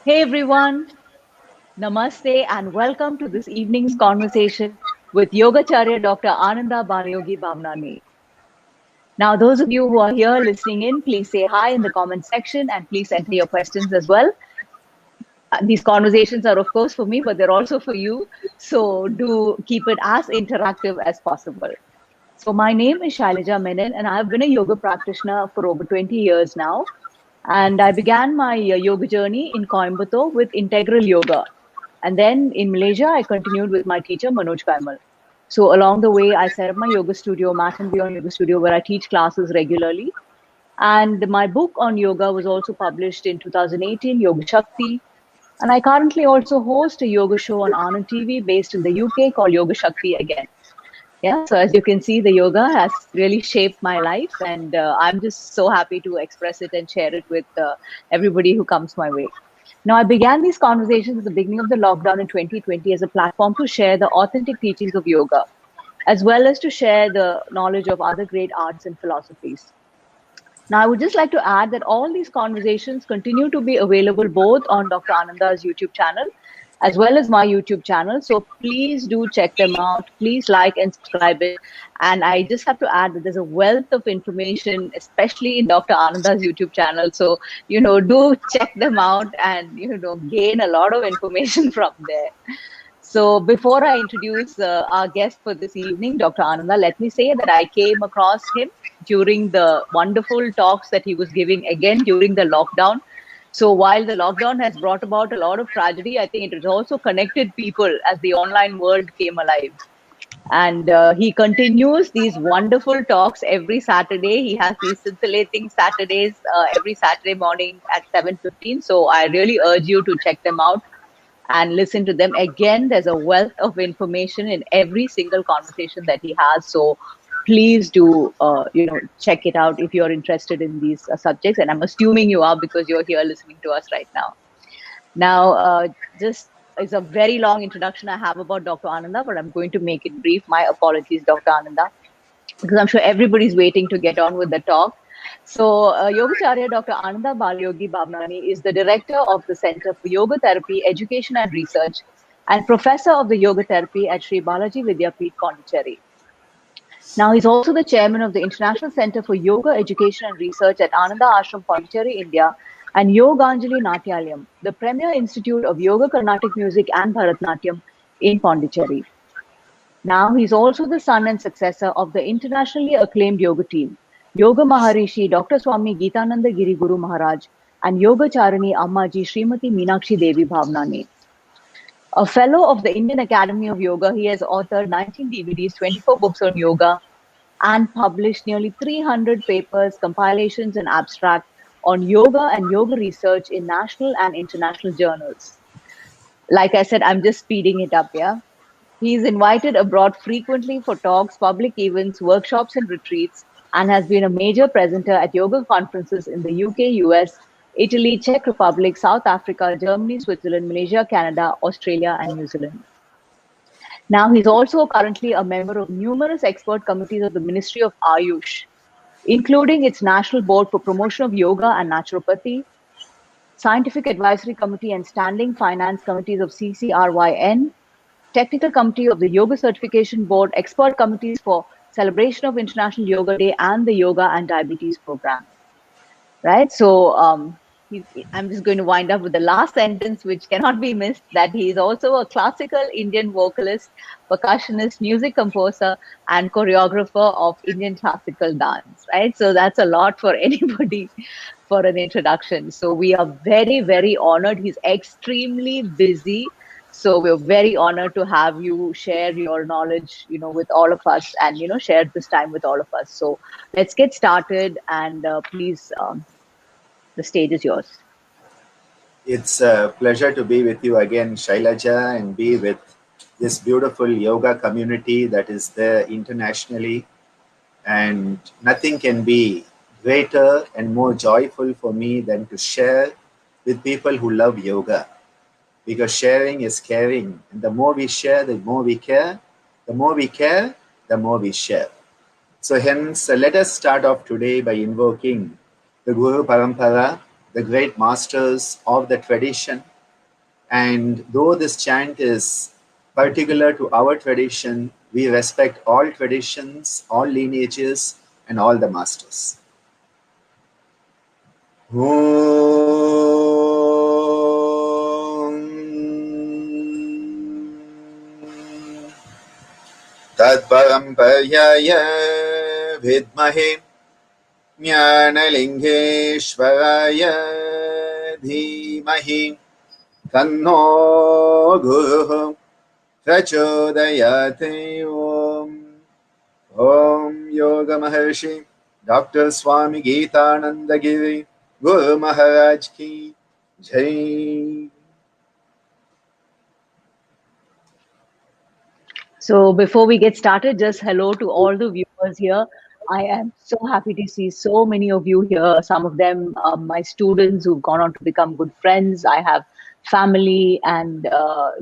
Hey everyone, Namaste and welcome to this evening's conversation with Yogacharya Dr. Ananda Balayogi Bhavnani. Now, those of you who are here listening in, please say hi in the comment section and please enter your questions as well. These conversations are, of course, for me, but they're also for you. So do keep it as interactive as possible. So my name is Shailaja Menon and I've been a yoga practitioner for over 20 years now. And I began my yoga journey in Coimbatore with integral yoga. And then in Malaysia, I continued with my teacher, Manoj Kaimal. So along the way, I set up my yoga studio, Mat and Beyond Yoga Studio, where I teach classes regularly. And my book on yoga was also published in 2018, Yoga Shakti. And I currently also host a yoga show on Anand TV based in the UK called Yoga Shakti Again. Yeah, so as you can see, the yoga has really shaped my life, and I'm just so happy to express it and share it with everybody who comes my way. Now, I began these conversations at the beginning of the lockdown in 2020 as a platform to share the authentic teachings of yoga, as well as to share the knowledge of other great arts and philosophies. Now, I would just like to add that all these conversations continue to be available both on Dr. Ananda's YouTube channel as well as my YouTube channel. So please do check them out. Please like and subscribe it. And I just have to add that there's a wealth of information, especially in Dr. Ananda's YouTube channel. So, do check them out and, gain a lot of information from there. So before I introduce our guest for this evening, Dr. Ananda, let me say that I came across him during the wonderful talks that he was giving again during the lockdown. So while the lockdown has brought about a lot of tragedy, I think it has also connected people as the online world came alive. And he continues these wonderful talks every Saturday. He has these scintillating Saturdays every Saturday morning at 7:15. So I really urge you to check them out and listen to them. Again, there's a wealth of information in every single conversation that he has. So please do, check it out if you're interested in these subjects. And I'm assuming you are because you're here listening to us right now. Now, just is a very long introduction I have about Dr. Ananda, but I'm going to make it brief. My apologies, Dr. Ananda, because I'm sure everybody's waiting to get on with the talk. So, Yogacharya Dr. Ananda Balayogi Bhavnani is the director of the Center for Yoga Therapy, Education and Research, and professor of the Yoga Therapy at Sri Balaji Vidyapeeth, Pondicherry. Now, he's also the chairman of the International Center for Yoga Education and Research at Ananda Ashram, Pondicherry, India, and Yoganjali Natyalayam, the premier institute of yoga, Carnatic music, and Bharatnatyam in Pondicherry. Now, he's also the son and successor of the internationally acclaimed yoga team, Yoga Maharishi Dr. Swami Geetananda Giri Guru Maharaj and Yoga Charani Ammaji Srimati Meenakshi Devi Bhavnani. A fellow of the Indian Academy of Yoga, he has authored 19 DVDs, 24 books on yoga, and published nearly 300 papers, compilations, and abstracts on yoga and yoga research in national and international journals. Like I said, I'm just speeding it up, yeah? He is invited abroad frequently for talks, public events, workshops, and retreats, and has been a major presenter at yoga conferences in the UK, US, Italy, Czech Republic, South Africa, Germany, Switzerland, Malaysia, Canada, Australia, and New Zealand. Now, he's also currently a member of numerous expert committees of the Ministry of Ayush, including its National Board for Promotion of Yoga and Naturopathy, Scientific Advisory Committee and Standing Finance Committees of CCRYN, Technical Committee of the Yoga Certification Board, expert committees for celebration of International Yoga Day and the Yoga and Diabetes Program. Right? So I'm just going to wind up with the last sentence, which cannot be missed, that he is also a classical Indian vocalist, percussionist, music composer, and choreographer of Indian classical dance. Right? So that's a lot for anybody for an introduction. So we are very, very honored. He's extremely busy. So we're very honored to have you share your knowledge, with all of us and, share this time with all of us. So let's get started and please, the stage is yours. It's a pleasure to be with you again, Shailaja, and be with this beautiful yoga community that is there internationally. And nothing can be greater and more joyful for me than to share with people who love yoga. Because sharing is caring. And the more we share, the more we care. The more we care, the more we share. So hence, let us start off today by invoking the Guru Parampara, the great masters of the tradition, And though this chant is particular to our tradition, we respect all traditions, all lineages, and all the masters. तत्परम्पर्याय विद्महे ज्ञानलिङ्गेश्वराय धीमहि तन्नो गुरुः प्रचोदयात्। ॐ योग महर्षि doctor स्वामी गीतानंद गिरि गुरु महाराज की जय। So before we get started, just hello to all the viewers here. I am so happy to see so many of you here. Some of them my students who've gone on to become good friends. I have family and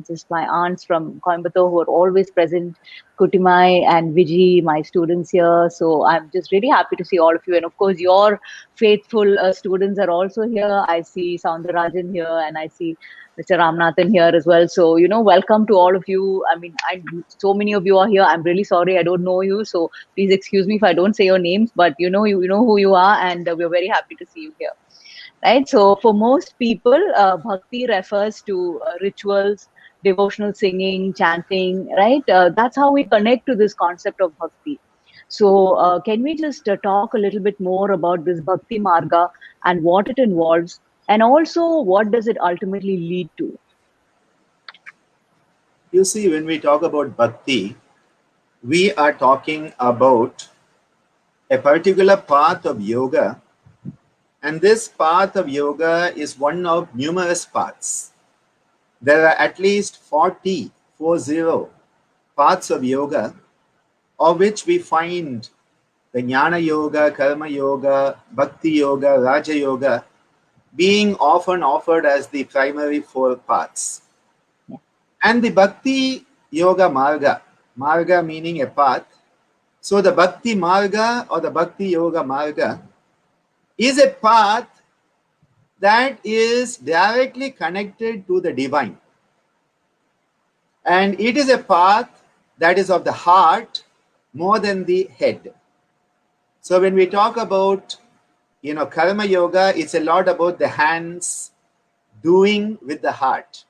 just my aunts from Coimbatore who are always present, Kutimai and Viji, my students here. So I'm just really happy to see all of you. And of course, your faithful students are also here. I see Soundarajan here and I see Mr. Ramnathan here as well. So, welcome to all of you. I mean, so many of you are here. I'm really sorry I don't know you. So please excuse me if I don't say your names, but you know who you are, and we're very happy to see you here. Right. So for most people, bhakti refers to rituals, devotional singing, chanting, right? That's how we connect to this concept of bhakti. So can we just talk a little bit more about this bhakti marga and what it involves, and also what does it ultimately lead to? You see, when we talk about bhakti, we are talking about a particular path of yoga, and this path of yoga is one of numerous paths. There are at least 40 paths of yoga, of which we find the Jnana Yoga, Karma Yoga, Bhakti Yoga, Raja Yoga being often offered as the primary 4 paths. And the Bhakti Yoga Marga, Marga meaning a path. So the Bhakti Marga or the Bhakti Yoga Marga is a path that is directly connected to the divine. And it is a path that is of the heart more than the head. So when we talk about, Karma Yoga, it's a lot about the hands doing with the heart.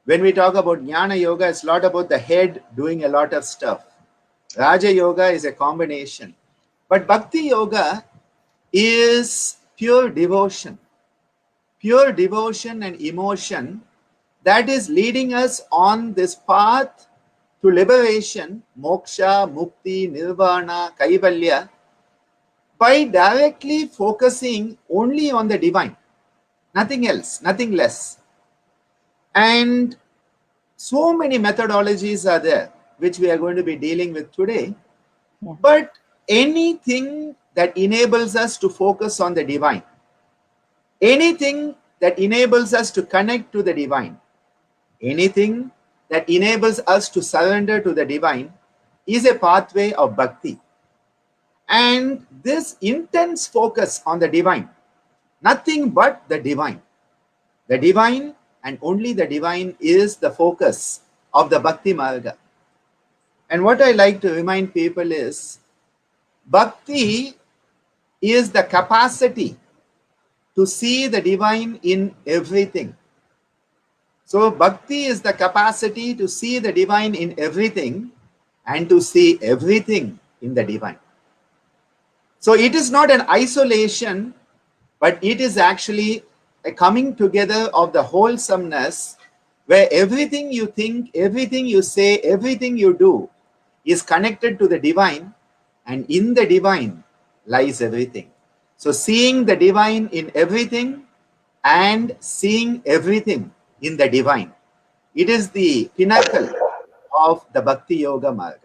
When we talk about Jnana Yoga, it's a lot about the head doing a lot of stuff. Raja Yoga is a combination. But Bhakti Yoga is pure devotion and emotion that is leading us on this path to liberation, moksha, mukti, nirvana, kaivalya, by directly focusing only on the divine, nothing else, nothing less. And so many methodologies are there, which we are going to be dealing with today. Yeah. But anything that enables us to focus on the divine, anything that enables us to connect to the divine, anything that enables us to surrender to the divine is a pathway of bhakti. And this intense focus on the divine, nothing but the divine and only the divine is the focus of the Bhakti Marga. And what I like to remind people is, bhakti is the capacity to see the divine in everything. So bhakti is the capacity to see the divine in everything and to see everything in the divine. So it is not an isolation, but it is actually a coming together of the wholesomeness where everything you think, everything you say, everything you do is connected to the divine, and in the divine lies everything. So seeing the divine in everything and seeing everything in the divine, it is the pinnacle of the Bhakti Yoga Marga.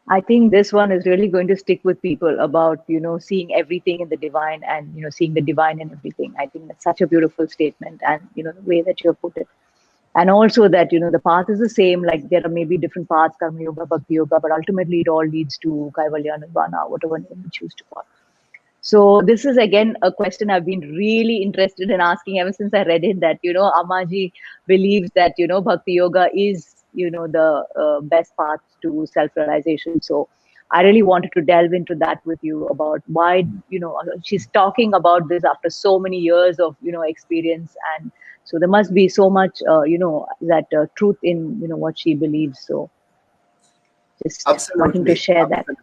I think this one is really going to stick with people about, seeing everything in the divine and, seeing the divine in everything. I think that's such a beautiful statement, and, the way that you have put it. And also that, the path is the same, like there are maybe different paths, Karma Yoga, Bhakti Yoga, but ultimately it all leads to Kaivalya, Nirvana, whatever name you choose to call. So this is again a question I've been really interested in asking ever since I read it, that, Ammaji believes that, Bhakti Yoga is, the best path to self-realization. So I really wanted to delve into that with you about why, she's talking about this after so many years of, experience. And so there must be so much, that truth in, what she believes. So just wanting to Absolutely. share that. Absolutely.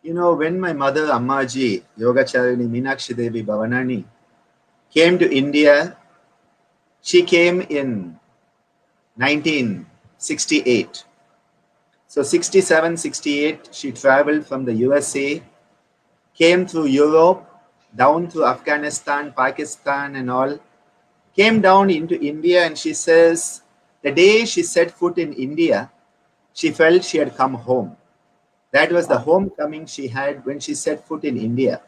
When my mother, Ammaji, Yogacharini Meenakshi Devi Bhavanani, came to India, she came in 1968. So 67, 68, she traveled from the USA, came through Europe, down through Afghanistan, Pakistan and all, came down into India, and she says the day she set foot in India, she felt she had come home. That was the homecoming she had when she set foot in India.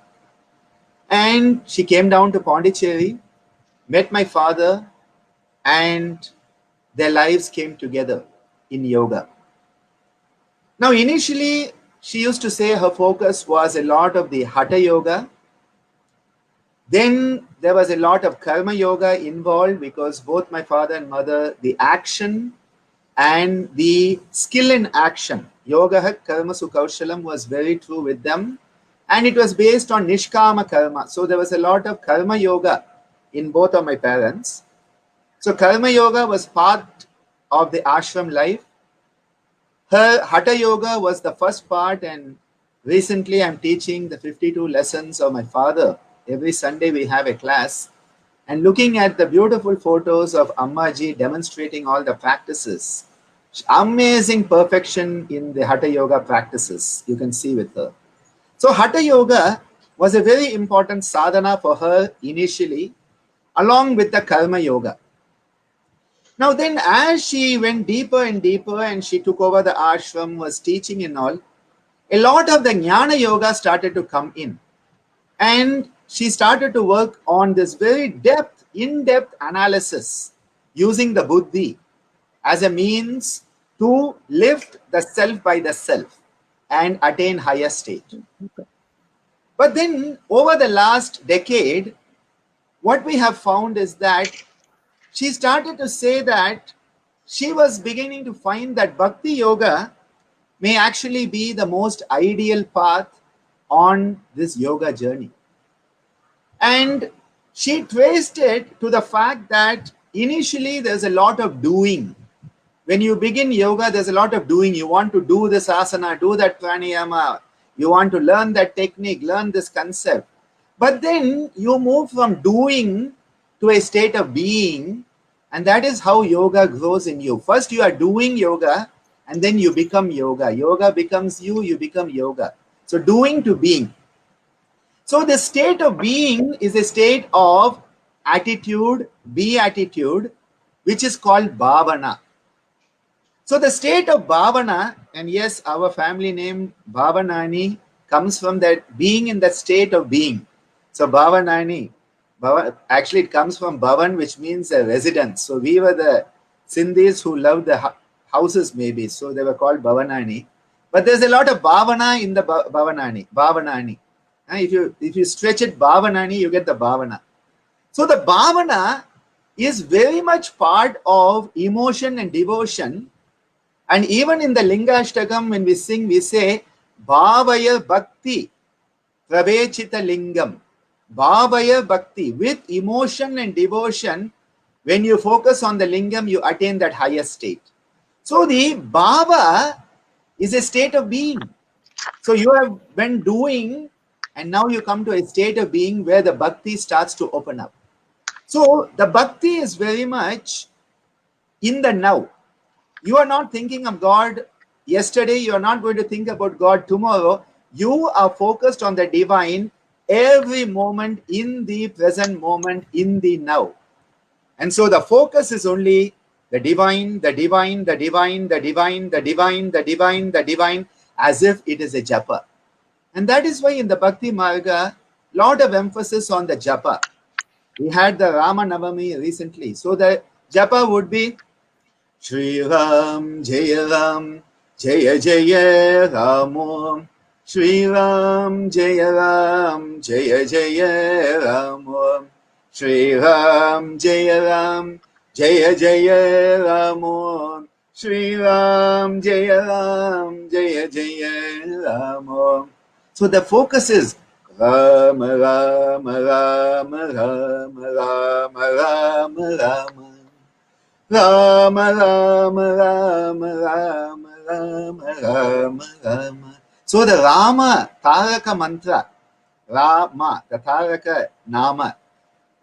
And she came down to Pondicherry, met my father, and their lives came together in yoga. Now, initially, she used to say her focus was a lot of the Hatha Yoga. Then there was a lot of Karma Yoga involved, because both my father and mother, the action and the skill in action, Yoga Karma Sukaushalam, was very true with them. And it was based on Nishkama Karma. So there was a lot of Karma Yoga in both of my parents. So Karma Yoga was part of the ashram life. Her Hatha Yoga was the first part, and recently I'm teaching the 52 lessons of my father. Every Sunday we have a class, and looking at the beautiful photos of Ammaji demonstrating all the practices, amazing perfection in the Hatha Yoga practices you can see with her. So Hatha Yoga was a very important sadhana for her initially, along with the Karma Yoga. Now then, as she went deeper and deeper and she took over the ashram, was teaching and all, a lot of the Jnana Yoga started to come in. And she started to work on this very in-depth analysis using the buddhi as a means to lift the self by the self and attain higher state. But then over the last decade, what we have found is that she started to say that she was beginning to find that Bhakti Yoga may actually be the most ideal path on this yoga journey. And she traced it to the fact that initially there's a lot of doing. When you begin yoga, there's a lot of doing. You want to do this asana, do that pranayama. You want to learn that technique, learn this concept. But then you move from doing to a state of being, and that is how yoga grows in you. First you are doing yoga, and then you become yoga. Yoga becomes you, you become yoga. So doing to being. So the state of being is a state of attitude, beatitude, which is called bhavana. So the state of bhavana, and yes, our family name Bhavanani comes from that being in that state of being. So Bhavanani, actually it comes from Bhavan, which means a residence. So we were the Sindhis who loved the houses maybe, so they were called Bhavanani. But there's a lot of bhavana in the Bhavanani. If you stretch it Bhavanani, you get the bhavana. So the bhavana is very much part of emotion and devotion. And even in the Lingashtakam, when we sing, we say, Bhavaya Bhakti Pravechita Lingam. Bhavaya Bhakti. With emotion and devotion, when you focus on the lingam, you attain that higher state. So the bhava is a state of being. So you have been doing, and now you come to a state of being where the bhakti starts to open up. So the bhakti is very much in the now. You are not thinking of God yesterday. You are not going to think about God tomorrow. You are focused on the divine every moment, in the present moment, in the now. And so the focus is only the divine, the divine, the divine, the divine, the divine, the divine, the divine, as if it is a japa. And that is why in the Bhakti Marga, lot of emphasis on the japa. We had the Rama Navami recently. So the japa would be Shri Ram, Jaya Ram, Jaya Jaya Ramo, Shri Ram, Jaya Ram, Jaya Jaya Ram Om. Shri Ram, Jaya Ram, Jaya Jaya Ram Om. Shri Ram, Jaya Ram, Jaya Jaya Ram Om. So the focus is Ram, Ram, Ram, Ram, Ram, Ram, Ram. Rama, Rama, Rama, Rama, Rama, Rama, Rama. So the Rama Taraka mantra, Rama, the Taraka Nama,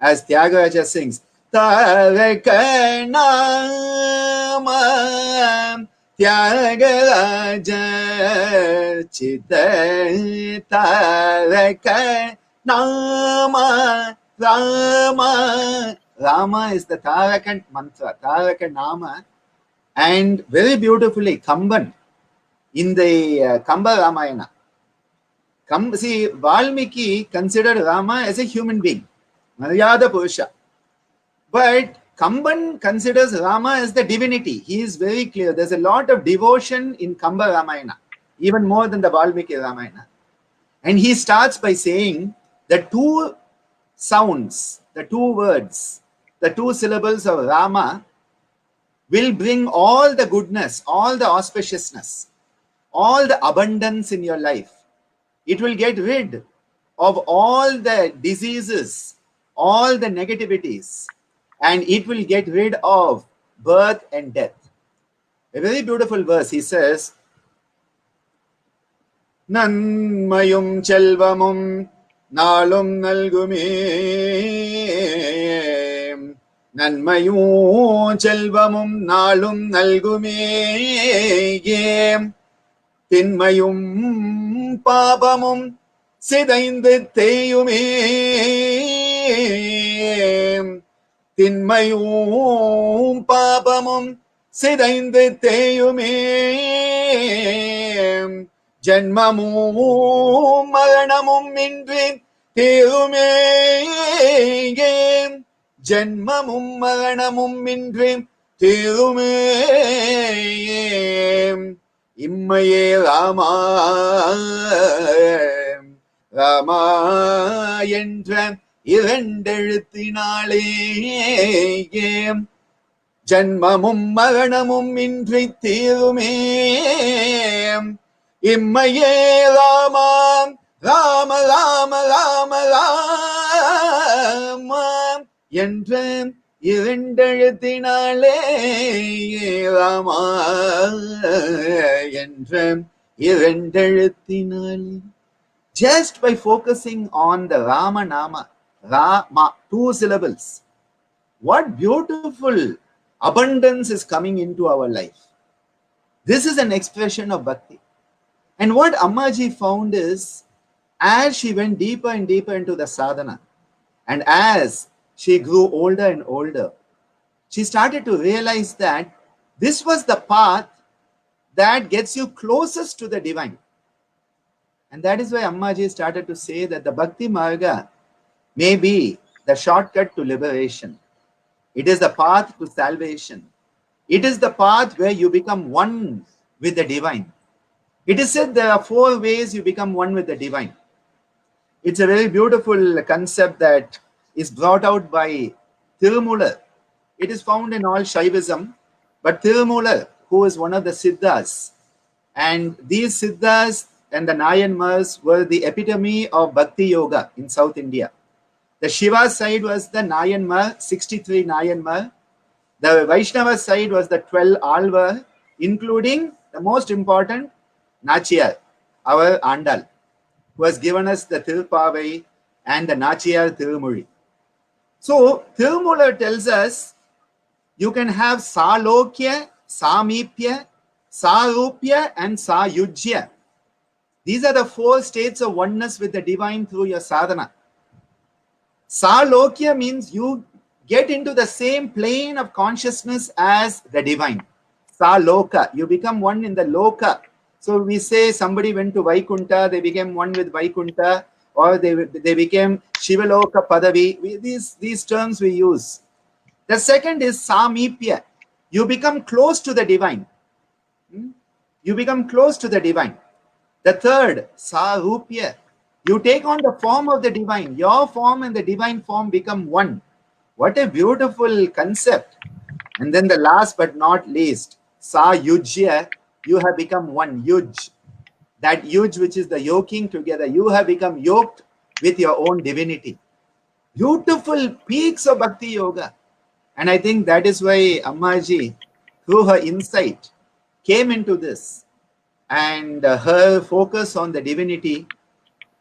as Tyagaraja sings, Taraka Nama, Tyagaraja Chitta, Taraka Nama, Rama. Rama is the Tarakan mantra, Tarakan Nama, and very beautifully Kamban in the Kamba Ramayana. See, Valmiki considered Rama as a human being, Maryada Purusha. But Kamban considers Rama as the divinity. He is very clear. There's a lot of devotion in Kamba Ramayana, even more than the Valmiki Ramayana. And he starts by saying the two sounds, the two words, the two syllables of Rama will bring all the goodness, all the auspiciousness, all the abundance in your life. It will get rid of all the diseases, all the negativities, and it will get rid of birth and death. A very beautiful verse. He says, Nanmayum Chelvamum Nalum Nalgume Nanmayum Chelvamum Nalum Nalgume Tinmayum Papamum Sidainde Teyume Tinmayum Papamum Sidainde Teyume Janmamum Maranamum Indri Teyume Janmamum Maranamum Indri Teyume Immaye Rama Rama என்ற இரண்டெழுத்தினாலே ஜன்மமும் மரணமும் இன்றி தீருமே இம்மையே ராமா ராம ராம ராம ராம என்ற இரண்டெழுத்தினாலே ராமா என்ற இரண்டெழுத்தினாலே. Just by focusing on the Rama Nama, Rama, two syllables, what beautiful abundance is coming into our life. This is an expression of bhakti. And what Ammaji found is, as she went deeper and deeper into the sadhana, and as she grew older and older, she started to realize that this was the path that gets you closest to the divine. And that is why Ammaji started to say that the Bhakti Marga may be the shortcut to liberation. It is the path to salvation. It is the path where you become one with the divine. It is said there are 4 ways you become one with the divine. It's a very beautiful concept that is brought out by Tirumular. It is found in all Shaivism, but Tirumular, who is one of the Siddhas, and these Siddhas and the Nayanmars were the epitome of Bhakti Yoga in South India. The Shiva side was the Nayanmar, 63 Nayanmar. The Vaishnava side was the 12 Alvar, including the most important, Nachiyar, our Andal, who has given us the Tirupavai and the Nachiyar Tirumuri. So, Tirumular tells us you can have Salokya, Samipya, Sarupya, and Sayujya. These are the 4 states of oneness with the divine through your sadhana. Salokya means you get into the same plane of consciousness as the divine. Saloka, you become one in the loka. So we say somebody went to Vaikunta, they became one with Vaikunta, or they became Shivaloka Padavi. These terms we use. The second is Samipya. You become close to the divine. You become close to the divine. The third, Sarupya. You take on the form of the divine. Your form and the divine form become one. What a beautiful concept. And then the last but not least, Sayujya, you have become one. Yuj. That yuj, which is the yoking together, you have become yoked with your own divinity. Beautiful peaks of Bhakti Yoga. And I think that is why Ammaji, through her insight, came into this. And her focus on the divinity.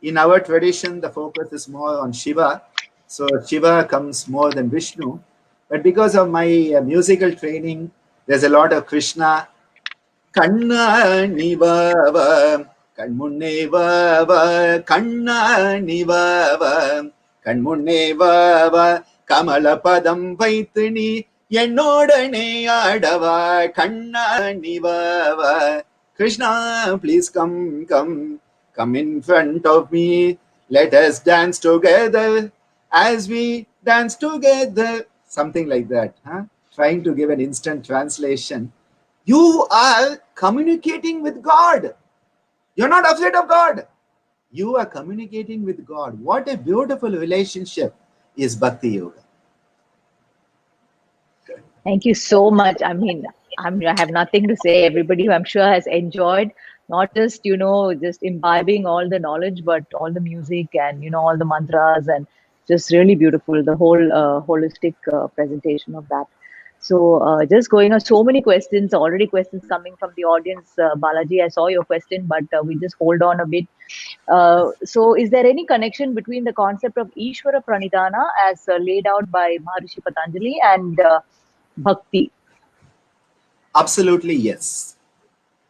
In our tradition, the focus is more on Shiva. So Shiva comes more than Vishnu. But because of my musical training, there's a lot of Krishna. Kanna nivava, kanmunne vava, kanna nivava, kanmunne vava, kamala padam vaitni, ennodane adava, kanna nivava. Krishna, please come in front of me. Let us dance together as we dance together. Something like that. Huh? Trying to give an instant translation. You are communicating with God. You're not afraid of God. You are communicating with God. What a beautiful relationship is Bhakti Yoga. Thank you so much. I mean, I have nothing to say. Everybody who I'm sure has enjoyed not just, just imbibing all the knowledge, but all the music and, all the mantras, and just really beautiful, the whole holistic presentation of that. So just going on, so many questions, already questions coming from the audience. Balaji, I saw your question, but we just hold on a bit. So is there any connection between the concept of Ishvara Pranidhana as laid out by Maharishi Patanjali and Bhakti? Absolutely, yes.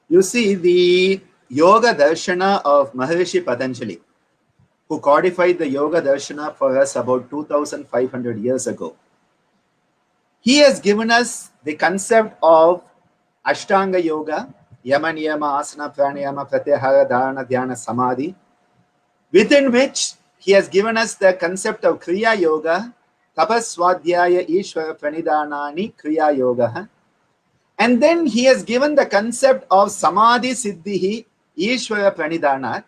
You see, the Yoga Darshana of Maharishi Patanjali, who codified the Yoga Darshana for us about 2,500 years ago, he has given us the concept of Ashtanga Yoga, Yama, Niyama, Asana, Pranayama, Pratyahara, Dharana, Dhyana, Samadhi, within which he has given us the concept of Kriya Yoga, Tapas, Swadhyaya, Ishvara, Pranidhanani, Kriya Yoga. And then he has given the concept of Samadhi Siddhihi, Ishvara Pranidhanat.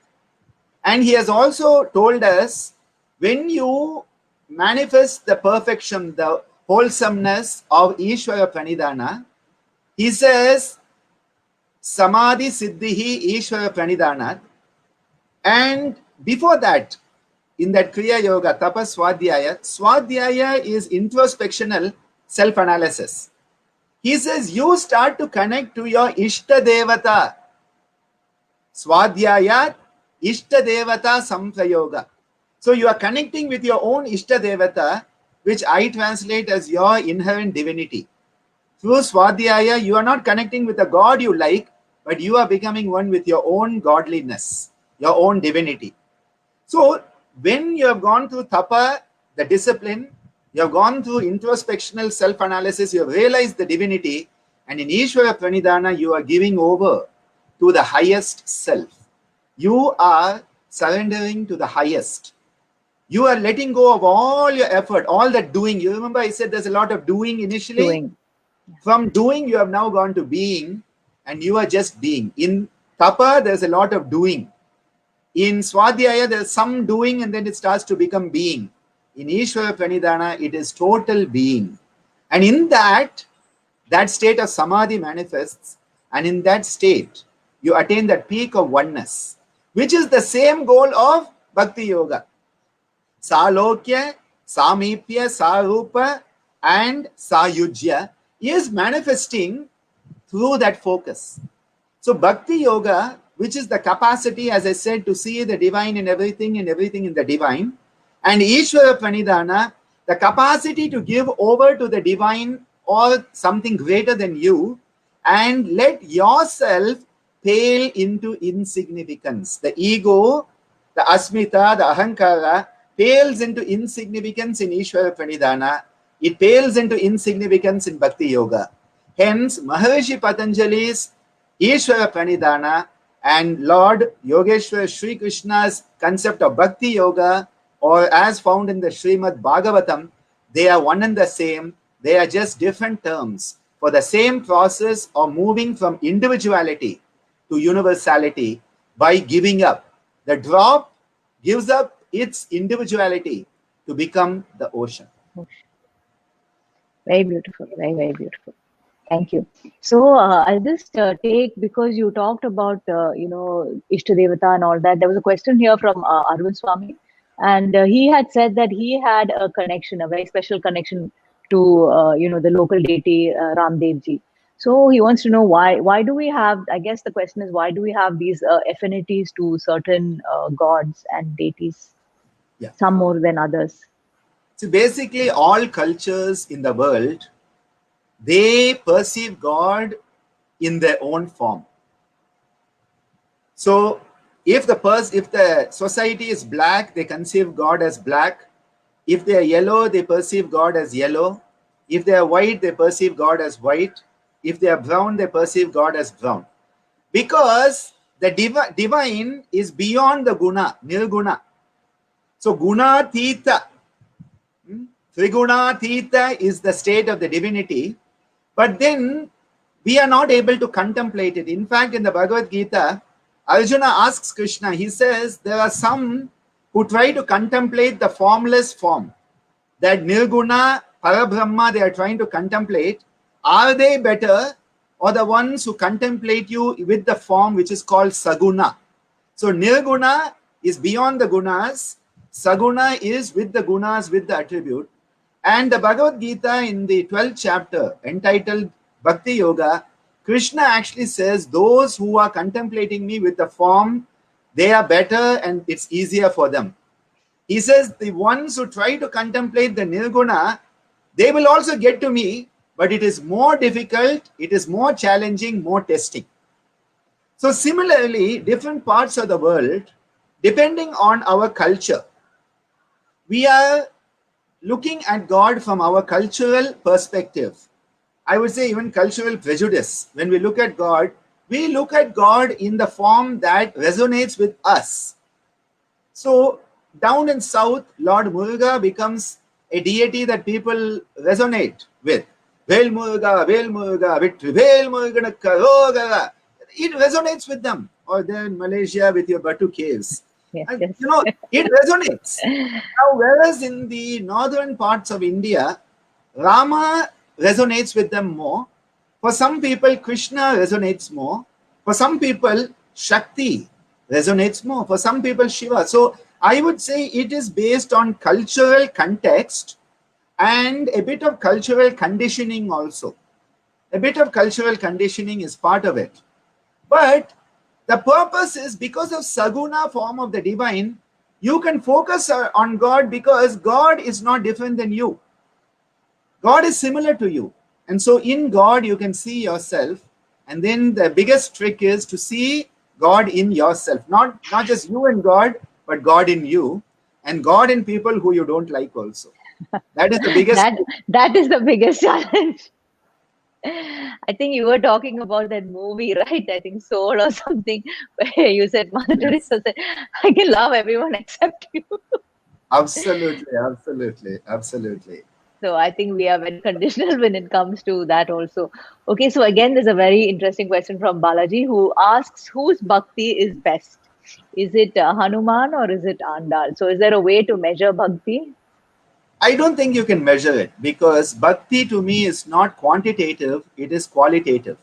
And he has also told us, when you manifest the perfection, the wholesomeness of Ishvara Pranidhana, he says, Samadhi Siddhihi Ishvara Pranidhanat. And before that, in that Kriya Yoga, Tapas Swadhyaya, Swadhyaya is introspectional self-analysis. He says, you start to connect to your Ishta Devata. Swadhyaya, Ishta Devata Samprayoga. So you are connecting with your own Ishta Devata, which I translate as your inherent divinity. Through Swadhyaya, you are not connecting with a God you like, but you are becoming one with your own godliness, your own divinity. So when you have gone through Tapa, the discipline, you have gone through introspectional self-analysis, you have realized the divinity, and in Ishvara Pranidhana, you are giving over to the highest self. You are surrendering to the highest. You are letting go of all your effort, all that doing. You remember I said there's a lot of doing initially? Doing. From doing, you have now gone to being, and you are just being. In Tapa, there's a lot of doing. In Swadhyaya, there's some doing, and then it starts to become being. In Ishvara Pranidhana, it is total being. And in that state of Samadhi manifests, and in that state, you attain that peak of oneness, which is the same goal of Bhakti Yoga. Salokya, Samipya, Sarupa, and Sayujya is manifesting through that focus. So Bhakti Yoga, which is the capacity, as I said, to see the divine in everything and everything in the divine, and Ishvara Pranidhana, the capacity to give over to the divine or something greater than you, and let yourself pale into insignificance. The ego, the asmita, the ahankara, pales into insignificance in Ishvara Pranidhana. It pales into insignificance in Bhakti Yoga. Hence, Maharishi Patanjali's Ishvara Pranidhana and Lord Yogeshwar Sri Krishna's concept of Bhakti Yoga, or as found in the Srimad Bhagavatam, they are one and the same. They are just different terms for the same process of moving from individuality to universality, by giving up. The drop gives up its individuality to become the ocean. Very beautiful. Very, very beautiful. Thank you. So I'll just take, because you talked about Ishtadevata and all that. There was a question here from Arun Swami, and he had said that he had a connection, a very special connection to the local deity Ramdev ji. So he wants to know why do we have? I guess the question is, why do we have these affinities to certain gods and deities, Yeah. some more than others? So basically, all cultures in the world, they perceive God in their own form. So if the society is black, they conceive God as black. If they are yellow, they perceive God as yellow. If they are white, they perceive God as white. If they are brown, they perceive God as brown. Because the divine is beyond the guna, nirguna. So guna theta, triguna theta is the state of the divinity. But then we are not able to contemplate it. In fact, in the Bhagavad Gita, Arjuna asks Krishna, he says, there are some who try to contemplate the formless form. That Nirguna, Parabrahma, they are trying to contemplate. Are they better, or the ones who contemplate you with the form which is called Saguna? So Nirguna is beyond the gunas. Saguna is with the gunas, with the attribute. And the Bhagavad Gita in the 12th chapter entitled Bhakti Yoga, Krishna actually says, those who are contemplating me with the form, they are better and it's easier for them. He says the ones who try to contemplate the Nirguna, they will also get to me, but it is more difficult, it is more challenging, more testing. So similarly, different parts of the world, depending on our culture, we are looking at God from our cultural perspective. I would say even cultural prejudice. When we look at God, we look at God in the form that resonates with us. So down in South, Lord Muruga becomes a deity that people resonate with. Vel Muruga, Vitri, Vel Muruga, Karogara. It resonates with them. Or there in Malaysia with your Batu caves. Yes, And, yes. it resonates. Now, whereas in the northern parts of India, Rama resonates with them more. For some people, Krishna resonates more. For some people, Shakti resonates more. For some people, Shiva. So I would say it is based on cultural context and a bit of cultural conditioning also. A bit of cultural conditioning is part of it. But the purpose is, because of Saguna form of the divine, you can focus on God because God is not different than you. God is similar to you. And so in God, you can see yourself. And then the biggest trick is to see God in yourself. Not just you and God, but God in you. And God in people who you don't like also. That is the biggest that is the biggest challenge. I think you were talking about that movie, right? I think Soul or something, where you said Mother Teresa said, I can love everyone except you. Absolutely. So I think we are very conditional when it comes to that also. Okay, so again, there's a very interesting question from Balaji, who asks, whose bhakti is best? Is it Hanuman or is it Andal? So is there a way to measure bhakti? I don't think you can measure it, because bhakti to me is not quantitative, it is qualitative.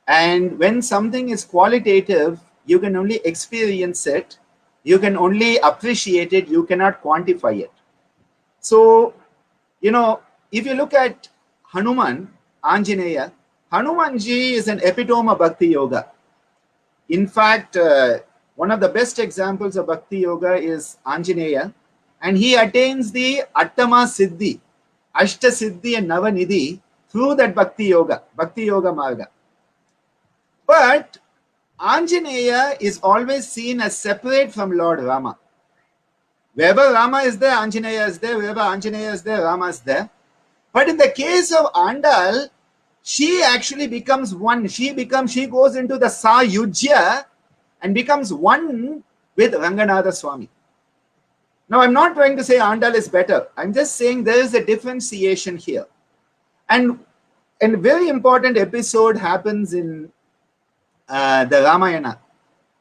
And when something is qualitative, you can only experience it, you can only appreciate it, you cannot quantify it. So, if you look at Hanuman, Anjaneya, Hanumanji is an epitome of Bhakti Yoga. In fact, one of the best examples of Bhakti Yoga is Anjaneya, and he attains the Attama Siddhi, Ashta Siddhi and Navanidhi through that Bhakti Yoga Marga. But Anjaneya is always seen as separate from Lord Rama. Wherever Rama is there, Anjaneya is there. Wherever Anjaneya is there, Rama is there. But in the case of Andal, she actually becomes one. She goes into the Sayujya and becomes one with Ranganatha Swami. Now, I'm not trying to say Andal is better. I'm just saying there is a differentiation here. And a very important episode happens in the Ramayana.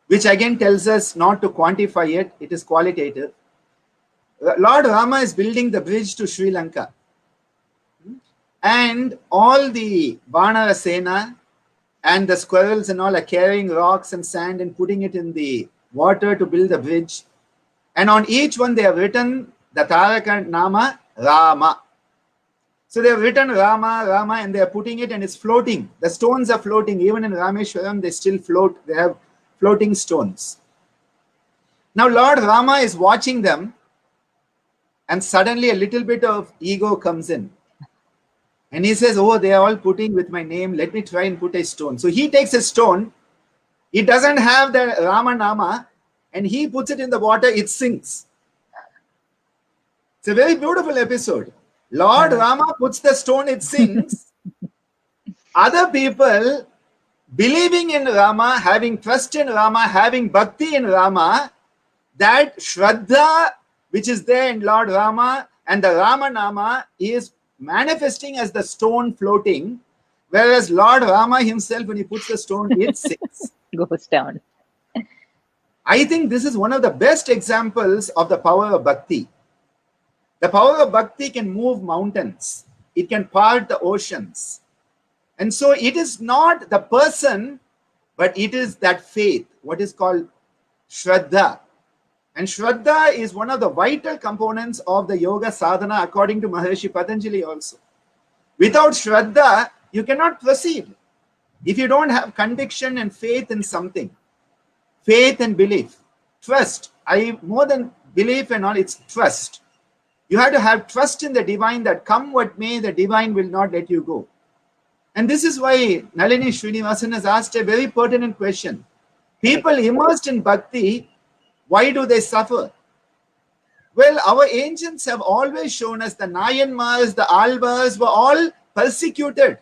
which again tells us not to quantify it, it is qualitative. Lord Rama is building the bridge to Sri Lanka. And all the Vanara Sena and the squirrels and all are carrying rocks and sand and putting it in the water to build the bridge. And on each one they have written the Taraka Nama Rama. So they have written Rama, Rama, and they are putting it and it's floating. The stones are floating. Even in Rameshwaram, they still float. They have floating stones. Now Lord Rama is watching them, and suddenly a little bit of ego comes in. And he says, oh, they are all putting with my name. Let me try and put a stone. So he takes a stone. He doesn't have the Rama Nama, and he puts it in the water. It sinks. It's a very beautiful episode. Lord Rama puts the stone, it sinks. Other people believing in Rama, having trust in Rama, having bhakti in Rama, that Shraddha which is there in Lord Rama and the Rama Nama is manifesting as the stone floating, whereas Lord Rama himself, when he puts the stone, it sinks. Goes down. I think this is one of the best examples of the power of bhakti. The power of bhakti can move mountains. It can part the oceans. And so it is not the person, but it is that faith, what is called Shraddha. And Shraddha is one of the vital components of the yoga sadhana, according to Maharishi Patanjali also. Without Shraddha, you cannot proceed. If you don't have conviction and faith in something, faith and belief, trust, more than belief and all, it's trust. You have to have trust in the divine that come what may, the divine will not let you go. And this is why Nalini Srinivasan has asked a very pertinent question. People immersed in bhakti, why do they suffer? Well, our ancients have always shown us the Nayanmars, the Alvars were all persecuted.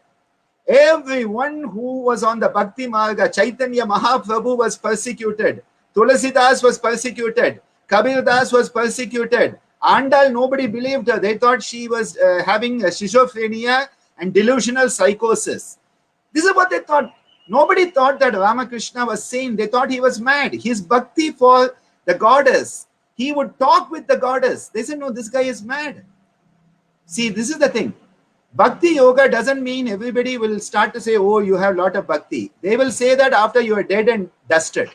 Everyone who was on the Bhakti Marga, Chaitanya Mahaprabhu was persecuted. Tulasidas was persecuted. Kabir Das was persecuted. Andal, nobody believed her. They thought she was having a schizophrenia and delusional psychosis. This is what they thought. Nobody thought that Ramakrishna was sane. They thought he was mad. His bhakti for the goddess, he would talk with the goddess. They said, no, this guy is mad. See, this is the thing. Bhakti yoga doesn't mean everybody will start to say, oh, you have a lot of bhakti. They will say that after you are dead and dusted.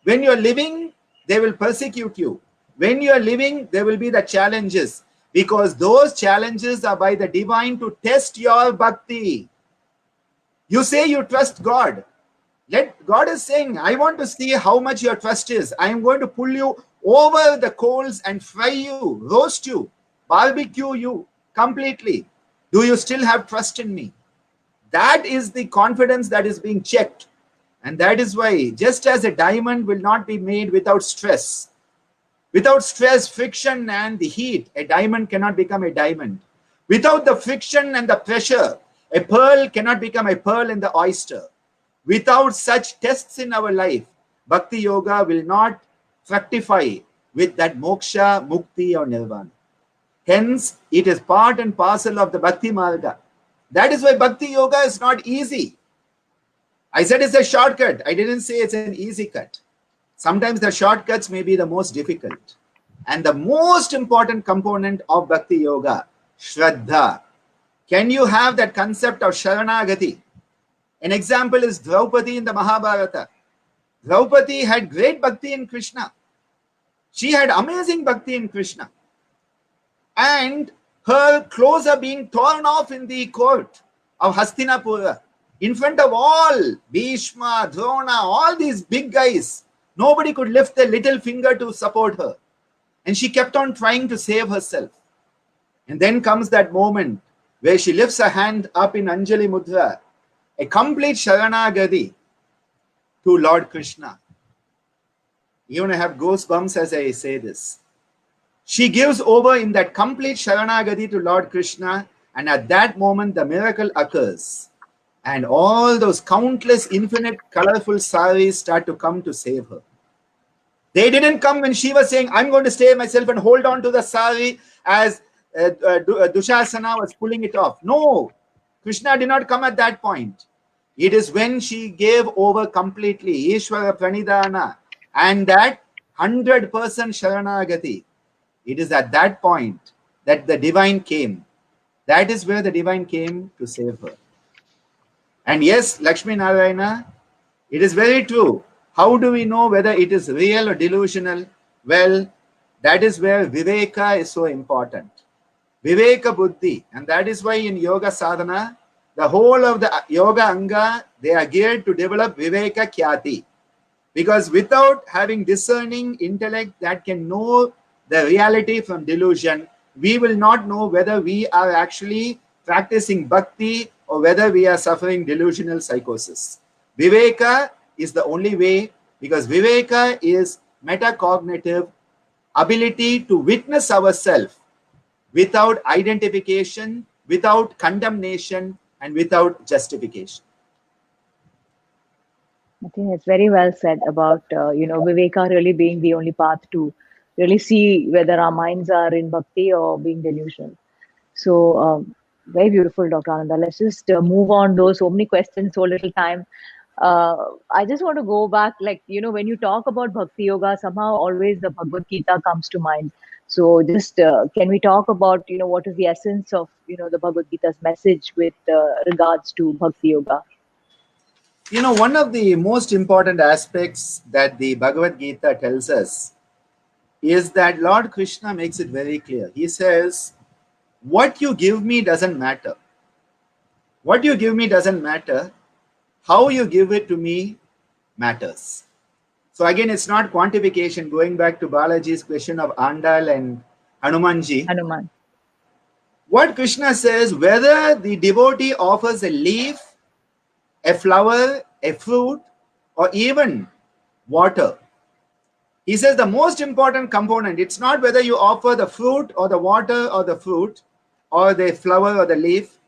When you are living, they will persecute you. When you are living, there will be the challenges, because those challenges are by the divine to test your bhakti. You say you trust God. God is saying, I want to see how much your trust is. I am going to pull you over the coals and fry you, roast you, barbecue you completely. Do you still have trust in me? That is the confidence that is being checked. And that is why, just as a diamond will not be made without stress, friction and the heat, a diamond cannot become a diamond. Without the friction and the pressure, a pearl cannot become a pearl in the oyster. Without such tests in our life, Bhakti Yoga will not fructify with that moksha, mukti or nirvana. Hence, it is part and parcel of the Bhakti Marga. That is why Bhakti Yoga is not easy. I said it's a shortcut. I didn't say it's an easy cut. Sometimes the shortcuts may be the most difficult. And the most important component of Bhakti Yoga, Shraddha. Can you have that concept of Sharanagati? An example is Draupadi in the Mahabharata. Draupadi had great bhakti in Krishna. She had amazing bhakti in Krishna. And her clothes are being torn off in the court of Hastinapura. In front of all, Bhishma, Drona, all these big guys. Nobody could lift a little finger to support her. And she kept on trying to save herself. And then comes that moment where she lifts her hand up in Anjali Mudra, a complete Sharanagati to Lord Krishna. Even I have goosebumps as I say this. She gives over in that complete Sharanagati to Lord Krishna, and at that moment the miracle occurs. And all those countless, infinite, colorful saris start to come to save her. They didn't come when she was saying, I'm going to save myself and hold on to the sari as Dushasana was pulling it off. No, Krishna did not come at that point. It is when she gave over completely, Ishvara Pranidhana, and that 100% Sharanagati. It is at that point that the divine came. That is where the divine came to save her. And yes, Lakshmi Narayana, it is very true. How do we know whether it is real or delusional? Well, that is where Viveka is so important. Viveka Buddhi. And that is why in Yoga Sadhana, the whole of the Yoga Anga, they are geared to develop Viveka Khyati. Because without having discerning intellect that can know the reality from delusion, we will not know whether we are actually practicing bhakti or whether we are suffering delusional psychosis. Viveka is the only way, because Viveka is metacognitive ability to witness ourselves without identification, without condemnation, and without justification. I think it's very well said about Viveka really being the only path to really see whether our minds are in bhakti or being delusional. So very beautiful, Dr. Ananda. Let's just move on. Those so many questions, so little time. I just want to go back, like when you talk about bhakti yoga, somehow always the Bhagavad Gita comes to mind. So just can we talk about what is the essence of the Bhagavad Gita's message with regards to bhakti yoga? One of the most important aspects that the Bhagavad Gita tells us is that Lord Krishna makes it very clear. He says, what you give me doesn't matter. What you give me doesn't matter. How you give it to me matters. So again, it's not quantification. Going back to Balaji's question of Andal and Hanumanji. Hanuman. What Krishna says, whether the devotee offers a leaf, a flower, a fruit, or even water. He says the most important component, it's not whether you offer the fruit or the water or the fruit or the flower or the leaf.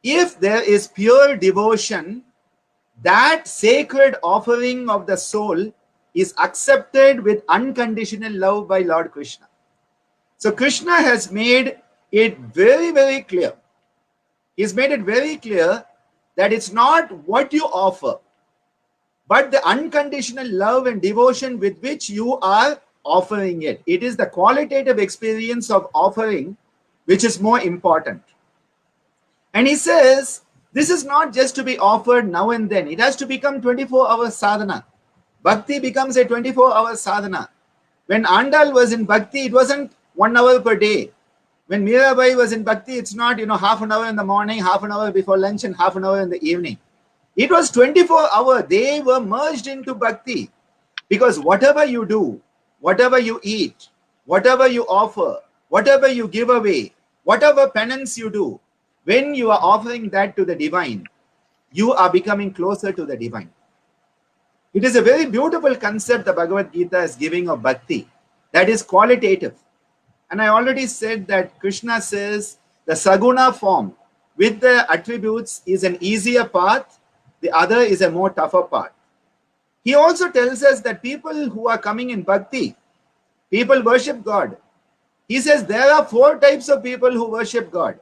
If there is pure devotion, that sacred offering of the soul is accepted with unconditional love by Lord Krishna. So Krishna has made it very, very clear. He's made it very clear that it's not what you offer, but the unconditional love and devotion with which you are offering it. It is the qualitative experience of offering which is more important. And he says, this is not just to be offered now and then. It has to become 24-hour sadhana. Bhakti becomes a 24-hour sadhana. When Andal was in Bhakti, it wasn't 1 hour per day. When Mirabai was in Bhakti, it's not, half an hour in the morning, half an hour before lunch, and half an hour in the evening. It was 24 hours. They were merged into Bhakti. Because whatever you do, whatever you eat, whatever you offer, whatever you give away, whatever penance you do, when you are offering that to the divine, you are becoming closer to the divine. It is a very beautiful concept the Bhagavad Gita is giving of Bhakti. That is qualitative. And I already said that Krishna says the Saguna form with the attributes is an easier path. The other is a more tougher path. He also tells us that people who are coming in Bhakti, people worship God. He says there are 4 types of people who worship God.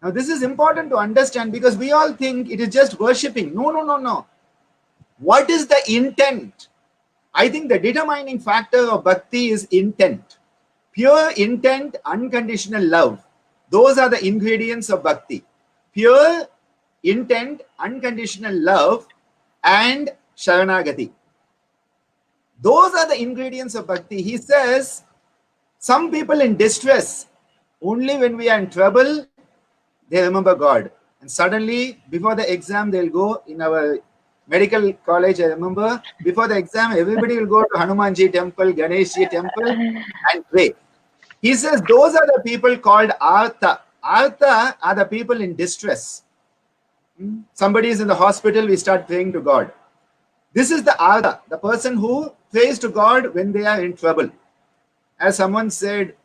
Now this is important to understand because we all think it is just worshipping. No. What is the intent? I think the determining factor of Bhakti is intent. Pure intent, unconditional love. Those are the ingredients of Bhakti. Pure intent, unconditional love, and Sharanagati. Those are the ingredients of Bhakti. He says, some people in distress, only when we are in trouble, they remember God. And suddenly, before the exam, they'll go in our medical college. I remember, before the exam, everybody will go to Hanumanji temple, Ganeshji temple, and pray. He says, those are the people called Artha. Artha are the people in distress. Somebody is in the hospital, we start praying to God. This is the Artha, the person who prays to God when they are in trouble. As someone said,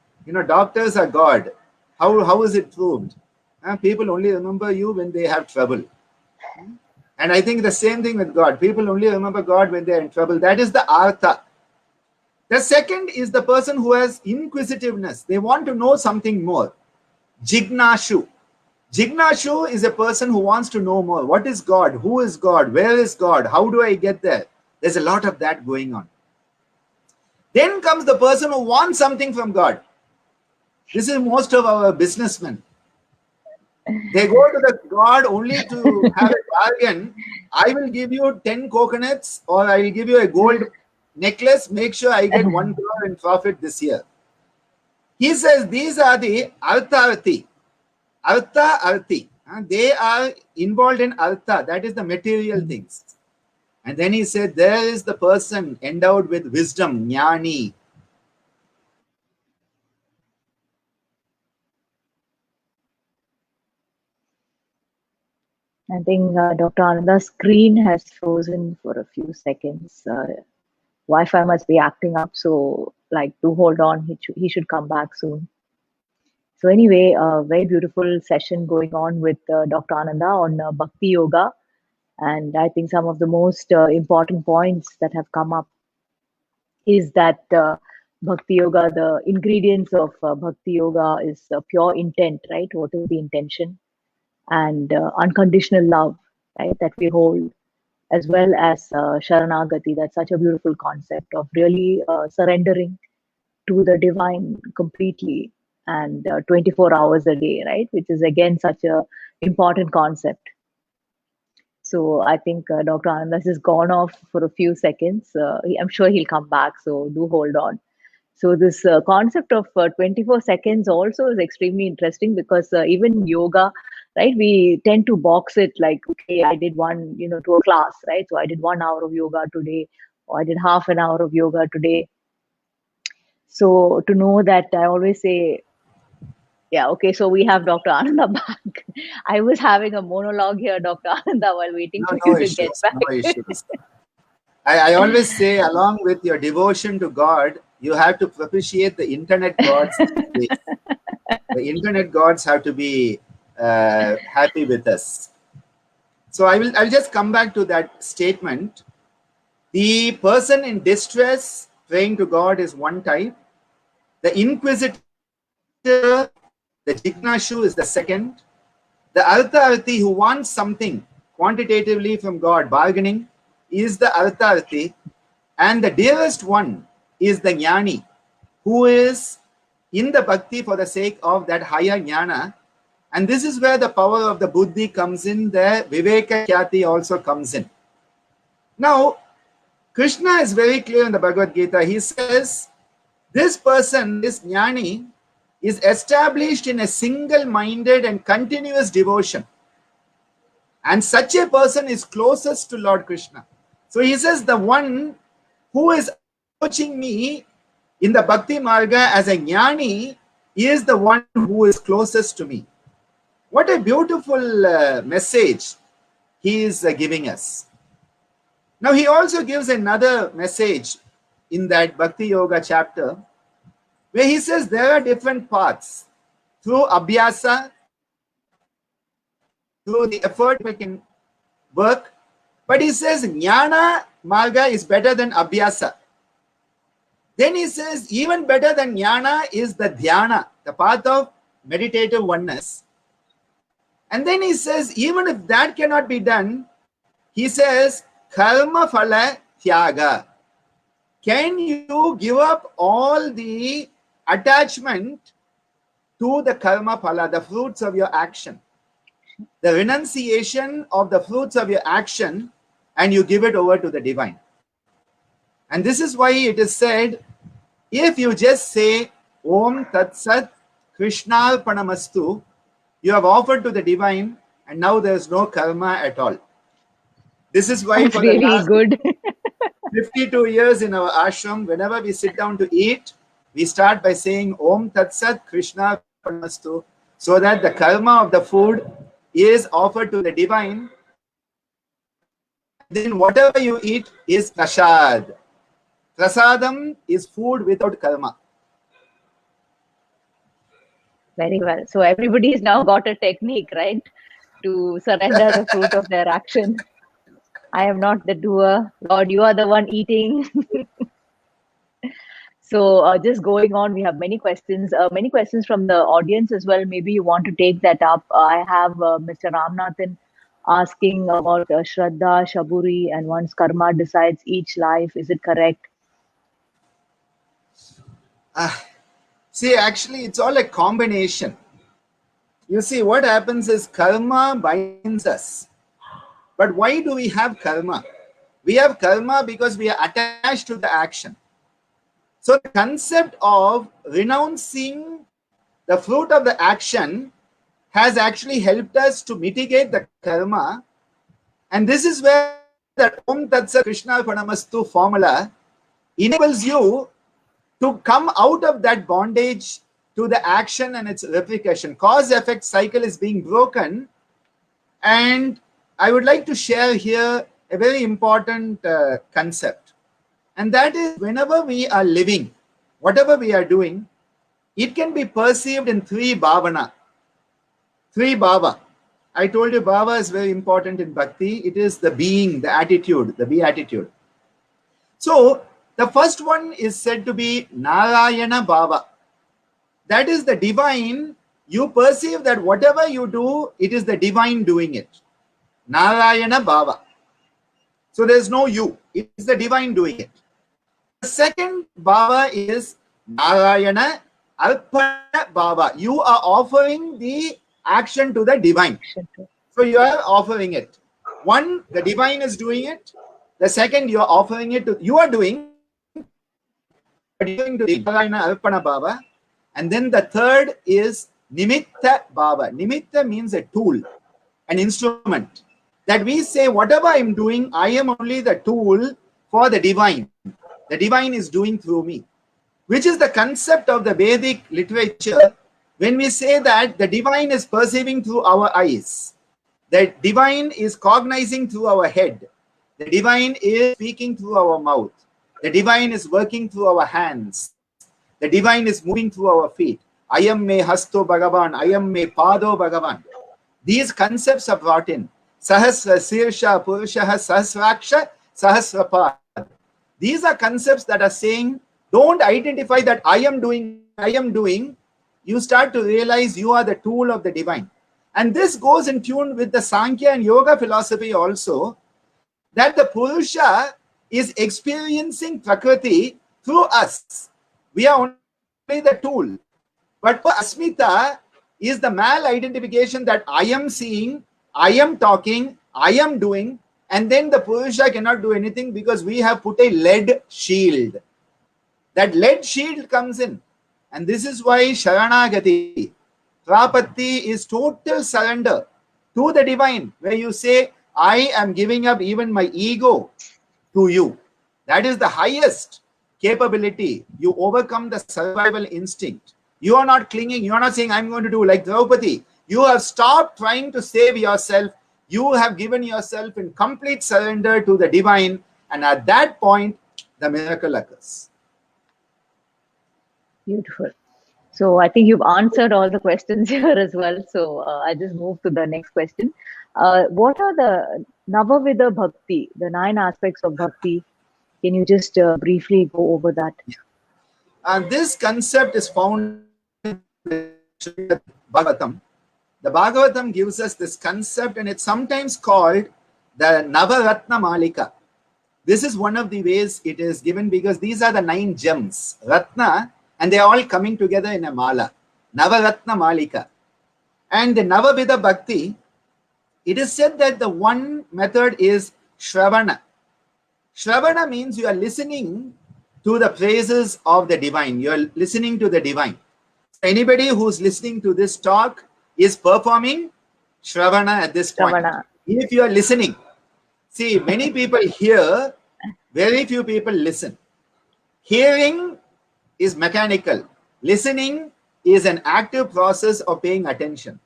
doctors are God. How is it proved? People only remember you when they have trouble. And I think the same thing with God. People only remember God when they are in trouble. That is the Artha. The second is the person who has inquisitiveness. They want to know something more. Jignashu. Jignashu is a person who wants to know more. What is God? Who is God? Where is God? How do I get there? There's a lot of that going on. Then comes the person who wants something from God. This is most of our businessmen. They go to the God only to have a bargain. I will give you 10 coconuts or I will give you a gold necklace. Make sure I get 1 crore in profit this year. He says these are the artha-arthi. Artha-arthi. They are involved in artha. That is the material things. And then he said, there is the person endowed with wisdom, jnani. I think Dr. Ananda's screen has frozen for a few seconds. Wi-Fi must be acting up, so like do hold on. He should come back soon. So anyway, a very beautiful session going on with Dr. Ananda on Bhakti Yoga. And I think some of the most important points that have come up is that Bhakti Yoga, the ingredients of Bhakti Yoga is pure intent, right? What is the intention? And unconditional love, right? That we hold, as well as Sharanagati. That's such a beautiful concept of really surrendering to the divine completely and 24 hours a day, right? Which is again such a important concept. So I think Dr. Anandas has gone off for a few seconds. I'm sure he'll come back, so do hold on. So this concept of 24 seconds also is extremely interesting because even yoga, right? We tend to box it like, okay, I did one, to a class, right? So I did 1 hour of yoga today, or I did half an hour of yoga today. So to know that, I always say, yeah, okay, so we have Dr. Ananda back. I was having a monologue here, Dr. Ananda, while waiting for you to get back. No issues. I always say, along with your devotion to God, you have to propitiate the internet gods. The internet gods have to be happy with us. So I'll just come back to that statement. The person in distress praying to God is one type. The inquisitor, the jignashu is the second. The artha-arthi who wants something quantitatively from God, bargaining, is the artha-arthi. And the dearest one is the jnani, who is in the bhakti for the sake of that higher jnana. And this is where the power of the buddhi comes in, the viveka khyati also comes in. Now, Krishna is very clear in the Bhagavad Gita. He says, this person, this jnani, is established in a single-minded and continuous devotion. And such a person is closest to Lord Krishna. So he says, the one who is approaching me in the Bhakti Marga as a jnani is the one who is closest to me. What a beautiful message he is giving us. Now he also gives another message in that Bhakti Yoga chapter, where he says there are different paths. Through abhyasa, through the effort we can work. But he says jnana marga is better than abhyasa. Then he says even better than jnana is the dhyana, the path of meditative oneness. And then he says even if that cannot be done, he says karma phala tyaga. Can you give up all the attachment to the karma phala, the fruits of your action? The renunciation of the fruits of your action, and you give it over to the divine. And this is why it is said, if you just say Om Tat Sat Krishnarpanamastu, you have offered to the divine, and now there is no karma at all. This is why for really the last good 52 years in our ashram, whenever we sit down to eat, we start by saying Om Tat Sat Krishnarpanamastu, so that the karma of the food is offered to the divine. Then whatever you eat is prasad. Prasadam is food without karma. Very well. So everybody's now got a technique, right, to surrender the fruit of their action. I am not the doer. Lord, you are the one eating. So just going on, we have many questions from the audience as well. Maybe you want to take that up. I have Mr. Ramnathan asking about Shraddha, Shaburi, and one's karma decides each life. Is it correct? See, actually, it's all a combination. You see, what happens is karma binds us. But why do we have karma? We have karma because we are attached to the action. So the concept of renouncing the fruit of the action has actually helped us to mitigate the karma. And this is where that Om Tat Sat Krishna Pranamastu formula enables you to come out of that bondage to the action and its replication. Cause-effect cycle is being broken. And I would like to share here a very important concept. And that is, whenever we are living, whatever we are doing, it can be perceived in three bhavana. Three bhava. I told you bhava is very important in bhakti. It is the being, the attitude, the beatitude. So the first one is said to be Narayana bhava. That is the divine. You perceive that whatever you do, it is the divine doing it. Narayana bhava. So there's no you. It is the divine doing it. The second bhava is Narayana Arpana bhava. You are offering the action to the divine. So you are offering it. One, the divine is doing it. The second, you are offering it to, you are doing, but you're doing to the Narayana Arpana bhava. And then the third is Nimitta bhava. Nimitta means a tool, an instrument. That we say, whatever I'm doing, I am only the tool for the divine. The divine is doing through me, which is the concept of the Vedic literature. When we say that the divine is perceiving through our eyes, the divine is cognizing through our head, the divine is speaking through our mouth, the divine is working through our hands, the divine is moving through our feet. Ayam me hasto Bhagavan, ayam me pado Bhagavan. These concepts are brought in. Sahasra Sirsha Purushaha Sahasraksha Sahasrapad. These are concepts that are saying, don't identify that I am doing. You start to realize you are the tool of the divine. And this goes in tune with the Sankhya and Yoga philosophy also, that the Purusha is experiencing Prakriti through us. We are only the tool. But Asmita is the mal-identification that I am seeing, I am talking, I am doing, and then the Purusha cannot do anything because we have put a lead shield. That lead shield comes in. And this is why Sharanagati, Prapatti is total surrender to the divine, where you say, I am giving up even my ego to you. That is the highest capability. You overcome the survival instinct. You are not clinging. You are not saying, I'm going to do like Draupadi. You have stopped trying to save yourself. You have given yourself in complete surrender to the divine. And at that point, the miracle occurs. Beautiful. So I think you've answered all the questions here as well. So I just move to the next question. What are the Navavida Bhakti, the 9 aspects of Bhakti? Can you just briefly go over that? And this concept is found in Bhagavatam. The Bhagavatam gives us this concept, and it's sometimes called the Navaratna Malika. This is one of the ways it is given because these are the 9 gems, Ratna, and they are all coming together in a mala, Navaratna Malika. And the Navavida Bhakti, it is said that the one method is Shravana. Shravana means you are listening to the praises of the divine. You are listening to the divine. Anybody who's listening to this talk is performing Shravana at this point. If you are listening, see, many people hear, very few people listen. Hearing is mechanical. Listening is an active process of paying attention.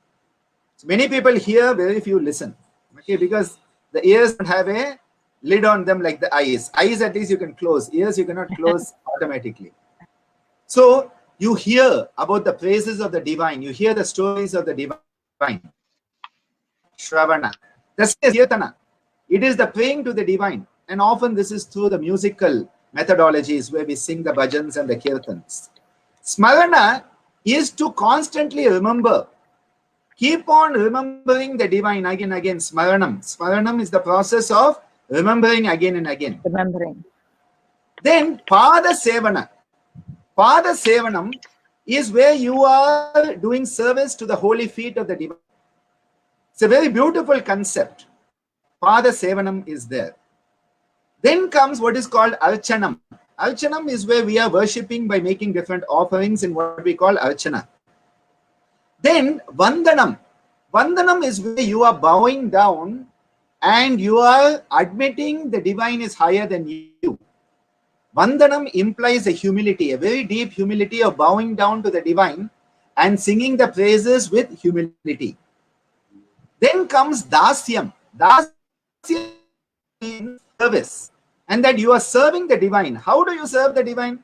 So many people hear, very few listen. Okay, because the ears don't have a lid on them like the eyes. Eyes at least you can close. Ears you cannot close automatically. So you hear about the praises of the divine. You hear the stories of the divine. Shravana. The same is Kirtana. It is the praying to the divine. And often this is through the musical methodologies where we sing the bhajans and the kirtans. Smarana is to constantly remember. Keep on remembering the divine again and again. Smaranam. Smaranam is the process of remembering again and again. Remembering. Then Pada Sevana. Pada Sevanam is where you are doing service to the holy feet of the divine. It's a very beautiful concept. Pada Sevanam is there. Then comes what is called Archanam. Archanam is where we are worshipping by making different offerings in what we call Archana. Then Vandanam. Vandanam is where you are bowing down and you are admitting the divine is higher than you. Vandanam implies a humility, a very deep humility of bowing down to the divine and singing the praises with humility. Then comes Dasyam. Dasyam means service. And that you are serving the divine. How do you serve the divine?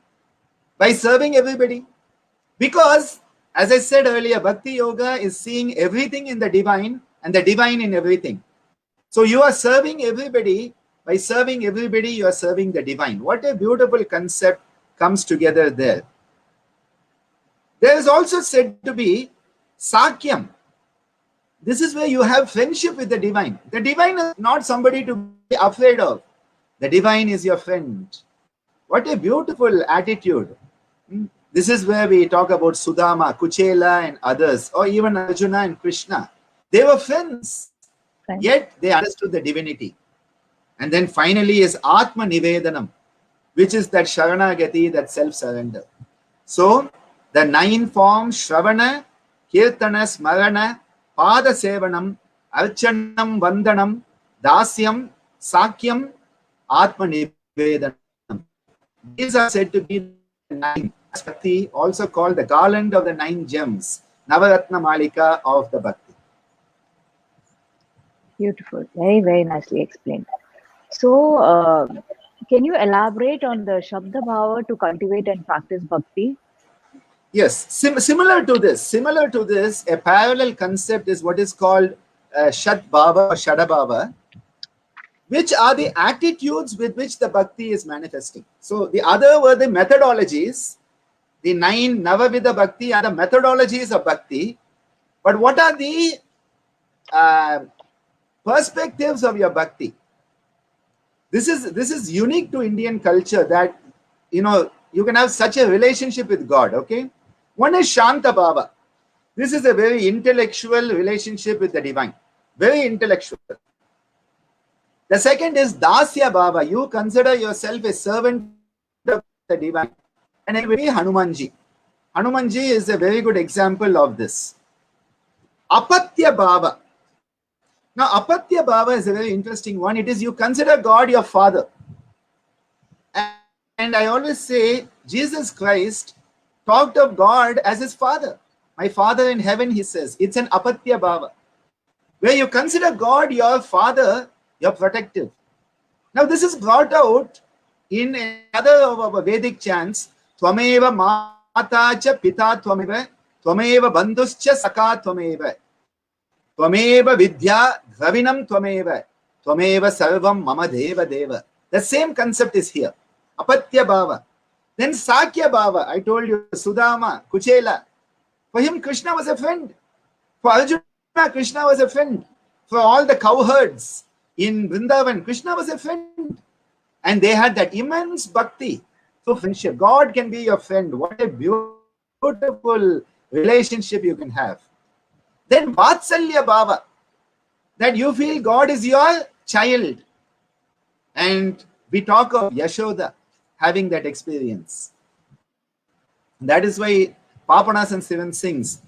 By serving everybody. Because, as I said earlier, Bhakti Yoga is seeing everything in the divine and the divine in everything. So you are serving everybody. By serving everybody, you are serving the divine. What a beautiful concept comes together there. There is also said to be Sakyam. This is where you have friendship with the divine. The divine is not somebody to be afraid of. The divine is your friend. What a beautiful attitude. This is where we talk about Sudama, Kuchela and others, or even Arjuna and Krishna. They were friends, yet they understood the divinity. And then finally is Atma Nivedanam, which is that Sharanagati, that self-surrender. So, the 9 forms, Shravana, Kirtana, Smarana, Pada Sevanam, Archanam, Vandanam, Dasyam, Sakyam, Atma Nivedanam. These are said to be the 9 Bhakti, also called the garland of the 9 gems, Navaratna Malika of the Bhakti. Beautiful. Very, very nicely explained. So, can you elaborate on the Shabda Bhava to cultivate and practice Bhakti? Yes, similar to this, a parallel concept is what is called Shat Bhava or Shada Bhava, which are the attitudes with which the Bhakti is manifesting. So the other were the methodologies, the 9 Navavidha Bhakti are the methodologies of Bhakti, but what are the perspectives of your Bhakti? This is unique to Indian culture that, you can have such a relationship with God, okay? One is Shanta Bhava. This is a very intellectual relationship with the divine. Very intellectual. The second is Dasya Bhava. You consider yourself a servant of the divine. And it will be Hanumanji. Hanumanji is a very good example of this. Apatya Bhava. Now, Apatya Bhava is a very interesting one. It is you consider God your father. And I always say, Jesus Christ talked of God as his father. My father in heaven, he says. It's an Apatya Bhava. Where you consider God your father, your protective. Now, this is brought out in another of our Vedic chants. Tvameva mata cha pita tvameva, tvameva bandhuscha saka tvameva. Tvameva vidya dravinam tvameva, tvameva sarvam mama deva deva. The same concept is here. Apatya Bhava. Then Sakya Bhava. I told you, Sudama, Kuchela. For him, Krishna was a friend. For Arjuna, Krishna was a friend. For all the cowherds in Vrindavan, Krishna was a friend. And they had that immense bhakti. So friendship. God can be your friend. What a beautiful relationship you can have. Then Vatsalya Bhava. That you feel God is your child. And we talk of Yashoda having that experience. That is why Papanasan Sivan sings,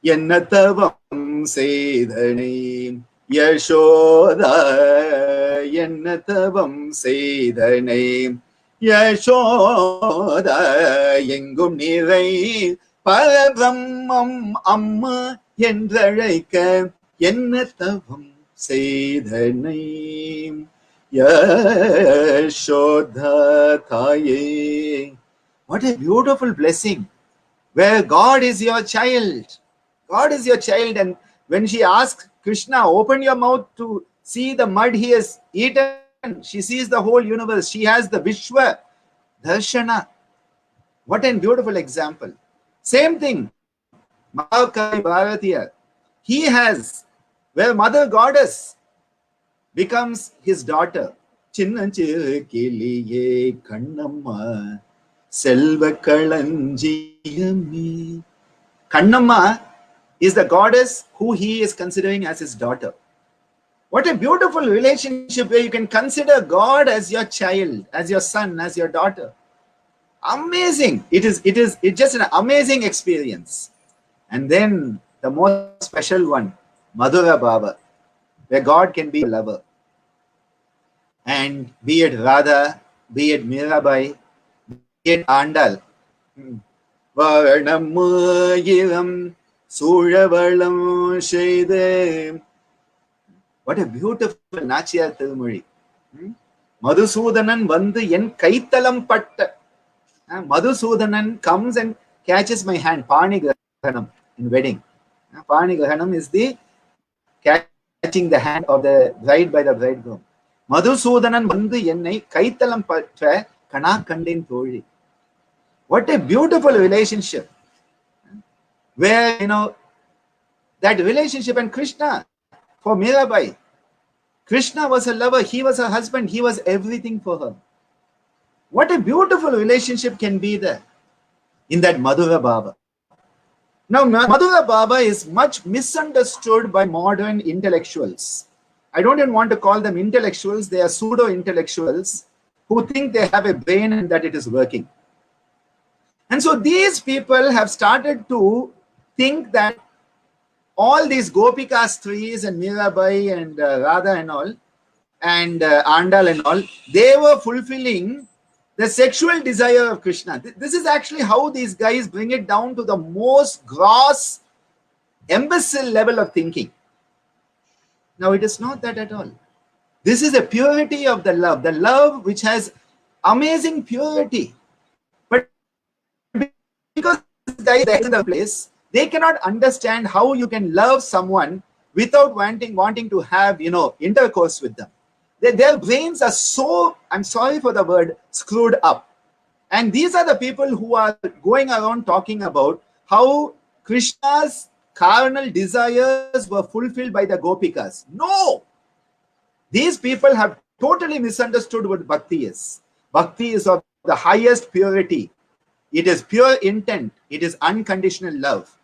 Yennatavam Sedhane Yashoda, Yennatavam Sedhane Yashoda, Yengum Nirai Parabrahmam Amma Yendraika, Yennatavam Sedhane Yashoda Thaye. What a beautiful blessing, where God is your child. God is your child. And when she asks Krishna, open your mouth to see the mud he has eaten, she sees the whole universe. She has the Vishwa, Darshana. What a beautiful example. Same thing, Mahakavi Bharatiya. He has, where Mother Goddess becomes his daughter. Chinnanchiru Kiliye Kannamma Selva Kalanjiyame. Kannamma is the goddess who he is considering as his daughter. What a beautiful relationship where you can consider God as your child, as your son, as your daughter. Amazing. It's just an amazing experience. And then the most special one, Madhura Bhava, where God can be a lover. And be it Radha, be it Mirabai, be it Andal. Varnamayiram Suravalam Shede. What a beautiful Nachiyar Tirumozhi. Madhusudanan vandu en kaithalam patta. Madhusudanan comes and catches my hand. Pani Grahanam in wedding. Pani Grahanam is the catching the hand of the bride by the bridegroom. Madhusudanan vandu ennai kaithalam patra kana kandin thozhi. What a beautiful relationship. Where, that relationship, and Krishna, for Mirabai, Krishna was a lover, he was her husband, he was everything for her. What a beautiful relationship can be there in that Madhura Bhava. Now, Madhura Bhava is much misunderstood by modern intellectuals. I don't even want to call them intellectuals, they are pseudo-intellectuals who think they have a brain and that it is working. And so these people have started to think that all these Gopika Stris and Mirabai and Radha and all, and Andal and all, they were fulfilling the sexual desire of Krishna. This is actually how these guys bring it down to the most gross, imbecile level of thinking. Now, it is not that at all. This is a purity of the love which has amazing purity. But because these guys are in the place, they cannot understand how you can love someone without wanting to have, intercourse with them. Their brains are so, I'm sorry for the word, screwed up. And these are the people who are going around talking about how Krishna's carnal desires were fulfilled by the Gopikas. No! These people have totally misunderstood what bhakti is. Bhakti is of the highest purity. It is pure intent. It is unconditional love.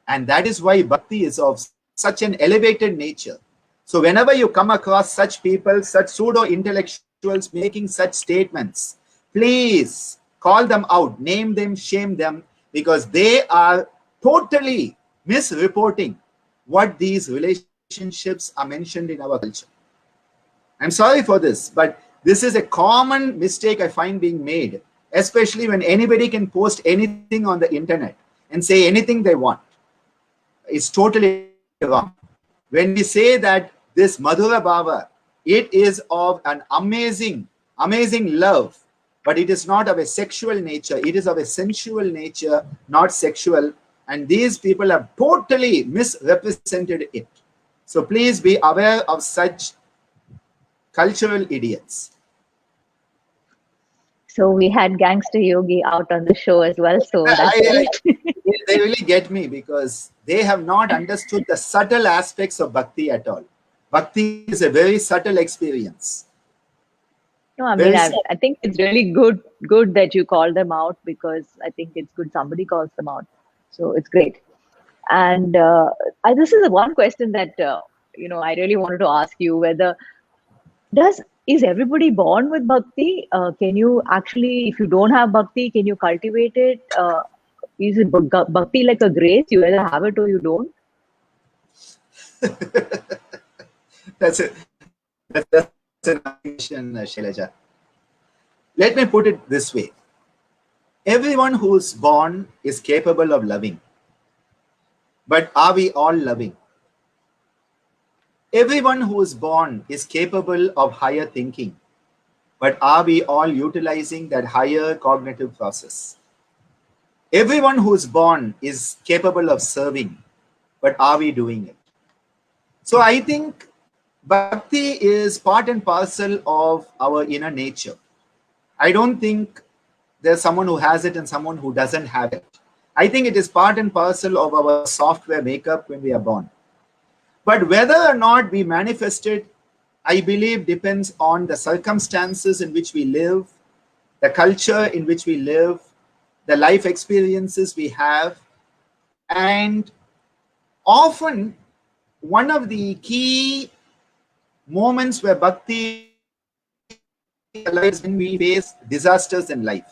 And that is why bhakti is of such an elevated nature. So whenever you come across such people, such pseudo-intellectuals making such statements, please call them out, name them, shame them, because they are totally misreporting what these relationships are mentioned in our culture. I'm sorry for this, but this is a common mistake I find being made, especially when anybody can post anything on the internet and say anything they want. It's totally wrong. When we say that this Madhura Bhava, it is of an amazing love, but it is not of a sexual nature. It is of a sensual nature, not sexual. And these people have totally misrepresented it. So please be aware of such cultural idiots. So we had Gangster Yogi out on the show as well. So that's they really get me because they have not understood the subtle aspects of bhakti at all. Bhakti is a very subtle experience. No, I mean, I think it's really good that you call them out, because I think it's good somebody calls them out. So it's great. And this is the one question that, I really wanted to ask you, whether is everybody born with bhakti? Can you actually, if you don't have bhakti, can you cultivate it? Is it bhakti like a grace? You either have it or you don't? That's an question, Shailaja. Let me put it this way. Everyone who is born is capable of loving. But are we all loving? Everyone who is born is capable of higher thinking. But are we all utilizing that higher cognitive process? Everyone who is born is capable of serving. But are we doing it? So I think bhakti is part and parcel of our inner nature. I don't think there's someone who has it and someone who doesn't have it. I think it is part and parcel of our software makeup when we are born. But whether or not we manifest it, I believe depends on the circumstances in which we live, the culture in which we live, the life experiences we have. And often, one of the key moments where bhakti is when we face disasters in life.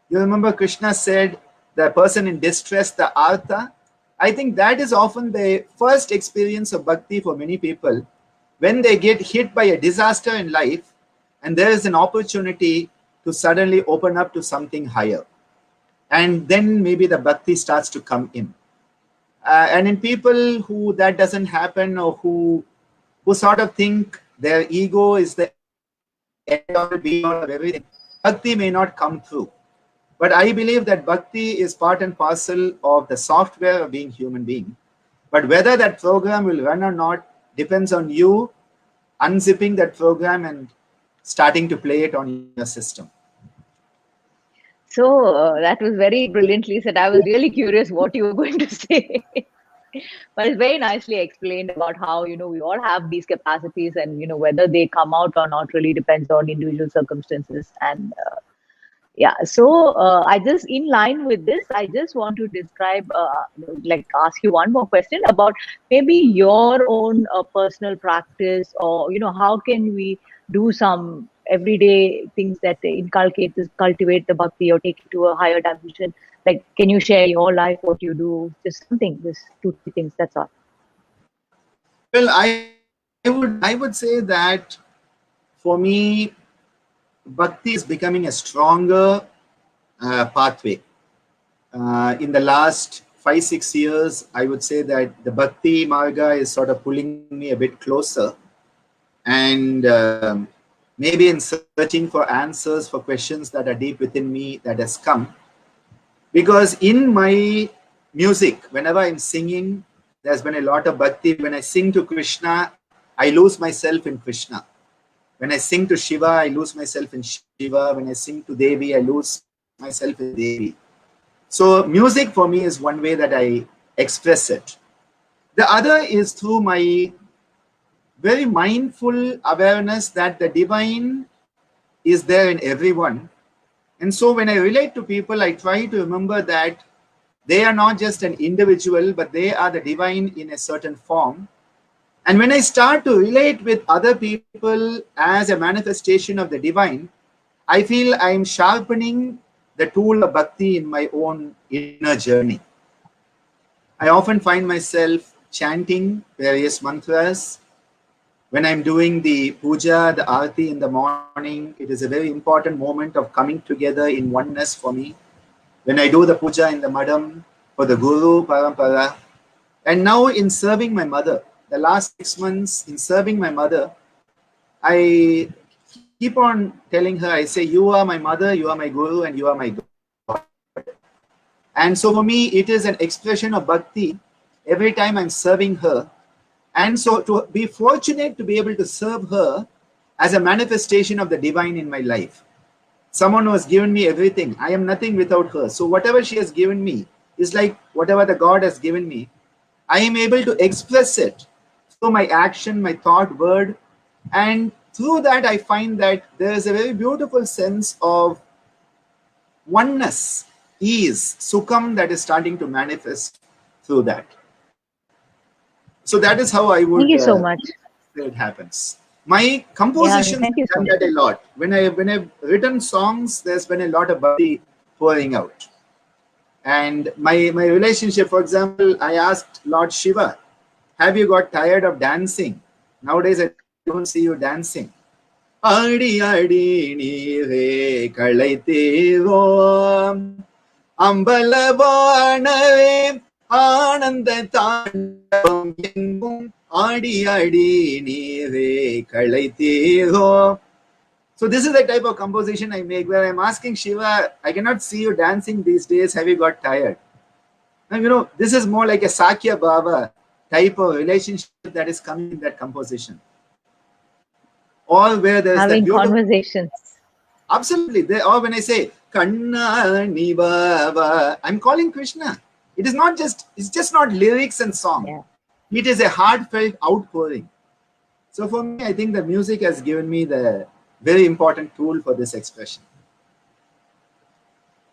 You remember Krishna said, the person in distress, the artha. I think that is often the first experience of bhakti for many people, when they get hit by a disaster in life and there is an opportunity to suddenly open up to something higher. And then maybe the bhakti starts to come in. And in people who that doesn't happen, or who sort of think their ego is the end all be all of everything, bhakti may not come through. But I believe that bhakti is part and parcel of the software of being human being. But whether that program will run or not depends on you unzipping that program and starting to play it on your system. So that was very brilliantly said. I was really curious what you were going to say. But it's very nicely explained about how, we all have these capacities, and, whether they come out or not really depends on individual circumstances. And yeah, so I just, in line with this, I just want to describe, ask you one more question about maybe your own personal practice, or, how can we do some everyday things that cultivate the bhakti or take it to a higher dimension. Like, can you share your life, what you do, just something, just 2-3 things, that's all. Well, I would say that for me, bhakti is becoming a stronger pathway. In the last 5-6 years, I would say that the bhakti marga is sort of pulling me a bit closer, and maybe in searching for answers for questions that are deep within me, that has come. Because in my music, whenever I'm singing, there's been a lot of bhakti. When I sing to Krishna, I lose myself in Krishna. When I sing to Shiva, I lose myself in Shiva. When I sing to Devi, I lose myself in Devi. So music for me is one way that I express it. The other is through my very mindful awareness that the divine is there in everyone. And so when I relate to people, I try to remember that they are not just an individual, but they are the divine in a certain form. And when I start to relate with other people as a manifestation of the divine, I feel I'm sharpening the tool of bhakti in my own inner journey. I often find myself chanting various mantras. When I'm doing the puja, the arati in the morning, it is a very important moment of coming together in oneness for me. When I do the puja in the madam for the guru, parampara, and now in serving my mother, the last 6 months in serving my mother, I keep on telling her, I say, you are my mother, you are my guru, and you are my God. And so for me, it is an expression of bhakti every time I'm serving her. And so to be fortunate to be able to serve her as a manifestation of the divine in my life. Someone who has given me everything. I am nothing without her. So whatever she has given me is like whatever the God has given me. I am able to express it through my action, my thought, word. And through that, I find that there is a very beautiful sense of oneness, ease, sukham that is starting to manifest through that. So that is how I would. Thank you so much. It happens. My compositions have done that a lot. When I've written songs, there's been a lot of bhakti pouring out. And my relationship, for example, I asked Lord Shiva, have you got tired of dancing? Nowadays, I don't see you dancing. Adi adi neere kalaitevo ambalavanave ananda taandavam engum adi adi neere kalaitevo. So this is the type of composition I make, where I'm asking Shiva, I cannot see you dancing these days. Have you got tired? And this is more like a Sakya Bhava type of relationship that is coming in that composition. All where there's having that beautiful conversations. Absolutely. Or when I say, Kanna Nivava. I'm calling Krishna. It's just not lyrics and song. Yeah. It is a heartfelt outpouring. So for me, I think the music has given me the very important tool for this expression.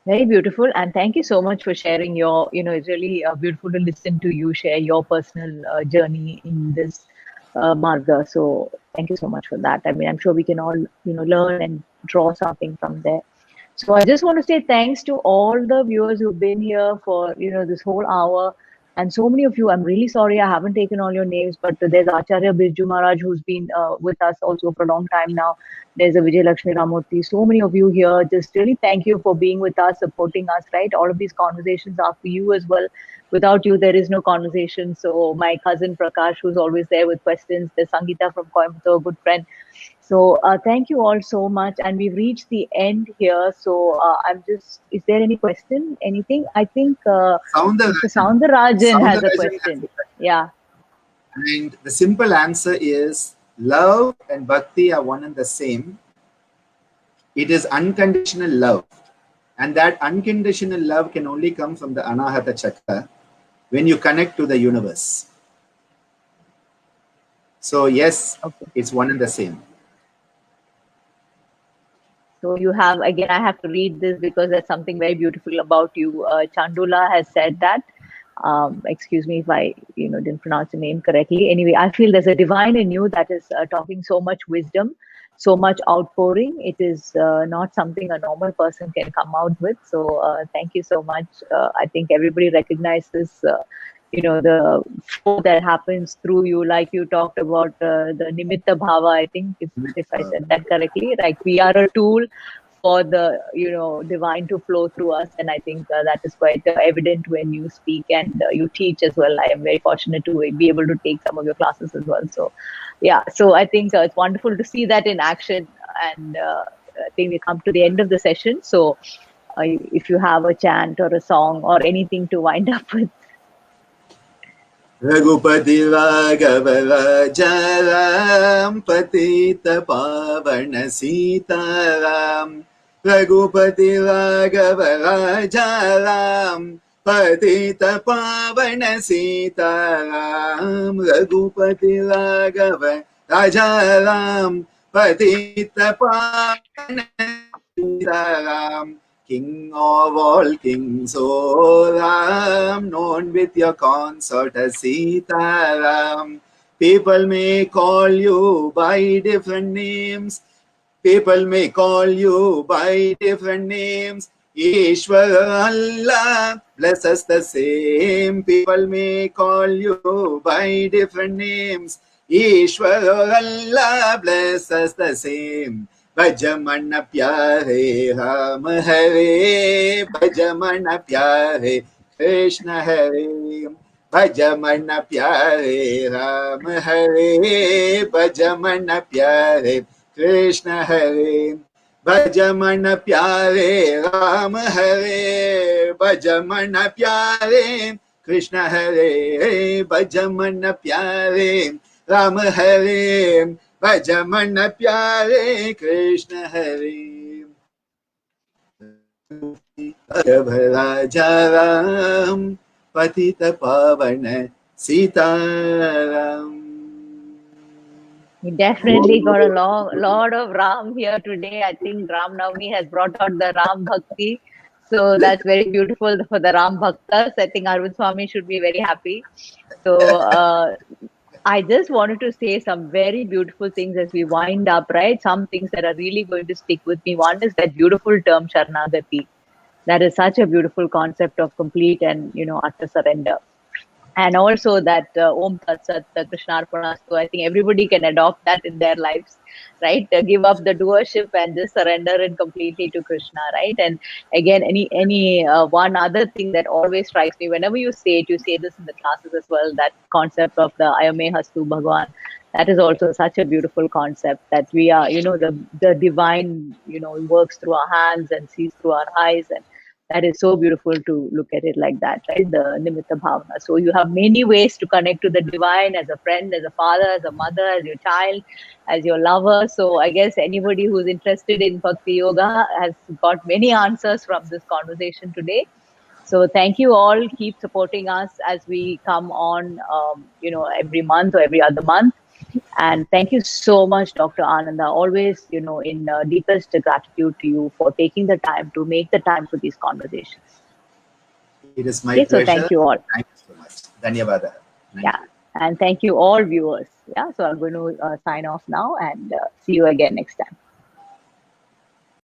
Very beautiful, and thank you so much for sharing your, it's really beautiful to listen to you share your personal journey in this marga. So thank you so much for that. I mean, I'm sure we can all, learn and draw something from there. So I just want to say thanks to all the viewers who've been here for, this whole hour. And so many of you, I'm really sorry I haven't taken all your names, but there's Acharya Birju Maharaj who's been with us also for a long time now. There's a Vijay Lakshmi Ramurthy. So many of you here. Just really thank you for being with us, supporting us, right? All of these conversations are for you as well. Without you, there is no conversation. So my cousin Prakash, who's always there with questions. There's Sangeeta from Coimbatore, a good friend. So thank you all so much. And we've reached the end here. So is there any question? Anything? I think Mr. Soundarajan has a question. Yeah. And the simple answer is love and bhakti are one and the same. It is unconditional love. And that unconditional love can only come from the Anahata Chakra when you connect to the universe. So yes, okay. It's one and the same. So you have, again, I have to read this because there's something very beautiful about you. Chandula has said that. Excuse me if I, didn't pronounce the name correctly. Anyway, I feel there's a divine in you that is talking so much wisdom, so much outpouring. It is not something a normal person can come out with. So thank you so much. I think everybody recognizes, the flow that happens through you. Like you talked about the Nimitta Bhava, I think, if I said that correctly. Like we are a tool for the divine to flow through us, and I think that is quite evident when you speak and you teach as well. I am very fortunate to be able to take some of your classes as well. So yeah, so I think it's wonderful to see that in action, and I think we come to the end of the session. So if you have a chant or a song or anything to wind up with. Raghupati Raghava Rajaram Patita Pavana Sitaram Raghupati Raghava Rajaram Patita Pavana Sitaram Raghupati Raghava Rajaram Patita Pavana Sitaram King of all kings, O Ram, known with your consort as Sitaram. People may call you by different names. People may call you by different names. Ishwara Allah, bless us the same. People may call you by different names. Ishwara Allah, bless us the same. Bhajamana pyare Ram Hare, Bhajamana pyare Krishna Hare, Bhajamana pyare Ram Hare, Bhajamana pyare Krishna Hare, Bhajamana pyare Ram Hare, Bhajamana pyare Krishna Hare, Bhajamana pyare Ram Hare, Bhajamana pyare Krishna Hare. Rajaram Patita Pavana Sitaram. We definitely got a lot of Ram here today. I think Ram Navami has brought out the Ram Bhakti. So that's very beautiful for the Ram Bhaktas. I think Arvind Swami should be very happy. So I just wanted to say some very beautiful things as we wind up, right? Some things that are really going to stick with me. One is that beautiful term, Sharanagati. That is such a beautiful concept of complete and, utter surrender. And also that Om Tat Sat, Krishnarpanastu, I think everybody can adopt that in their lives, right? Give up the doership and just surrender it completely to Krishna, right? And again, any one other thing that always strikes me, whenever you say it, you say this in the classes as well, that concept of the Ayame Hastu Bhagwan. That is also such a beautiful concept that we are, the divine, works through our hands and sees through our eyes. And That is so beautiful to look at it like that, right? The Nimitta Bhavana. So you have many ways to connect to the divine, as a friend, as a father, as a mother, as your child, as your lover. So I guess anybody who's interested in Bhakti Yoga has got many answers from this conversation today. So thank you all. Keep supporting us as we come on, every month or every other month. And thank you so much, Dr. Ananda. Always, in deepest gratitude to you for taking the time to make the time for these conversations. It is my Okay, so pleasure. thank you all. Thank you so much. Dhanyavada. Thank you. And thank you all viewers. Yeah, so I'm going to sign off now and see you again next time.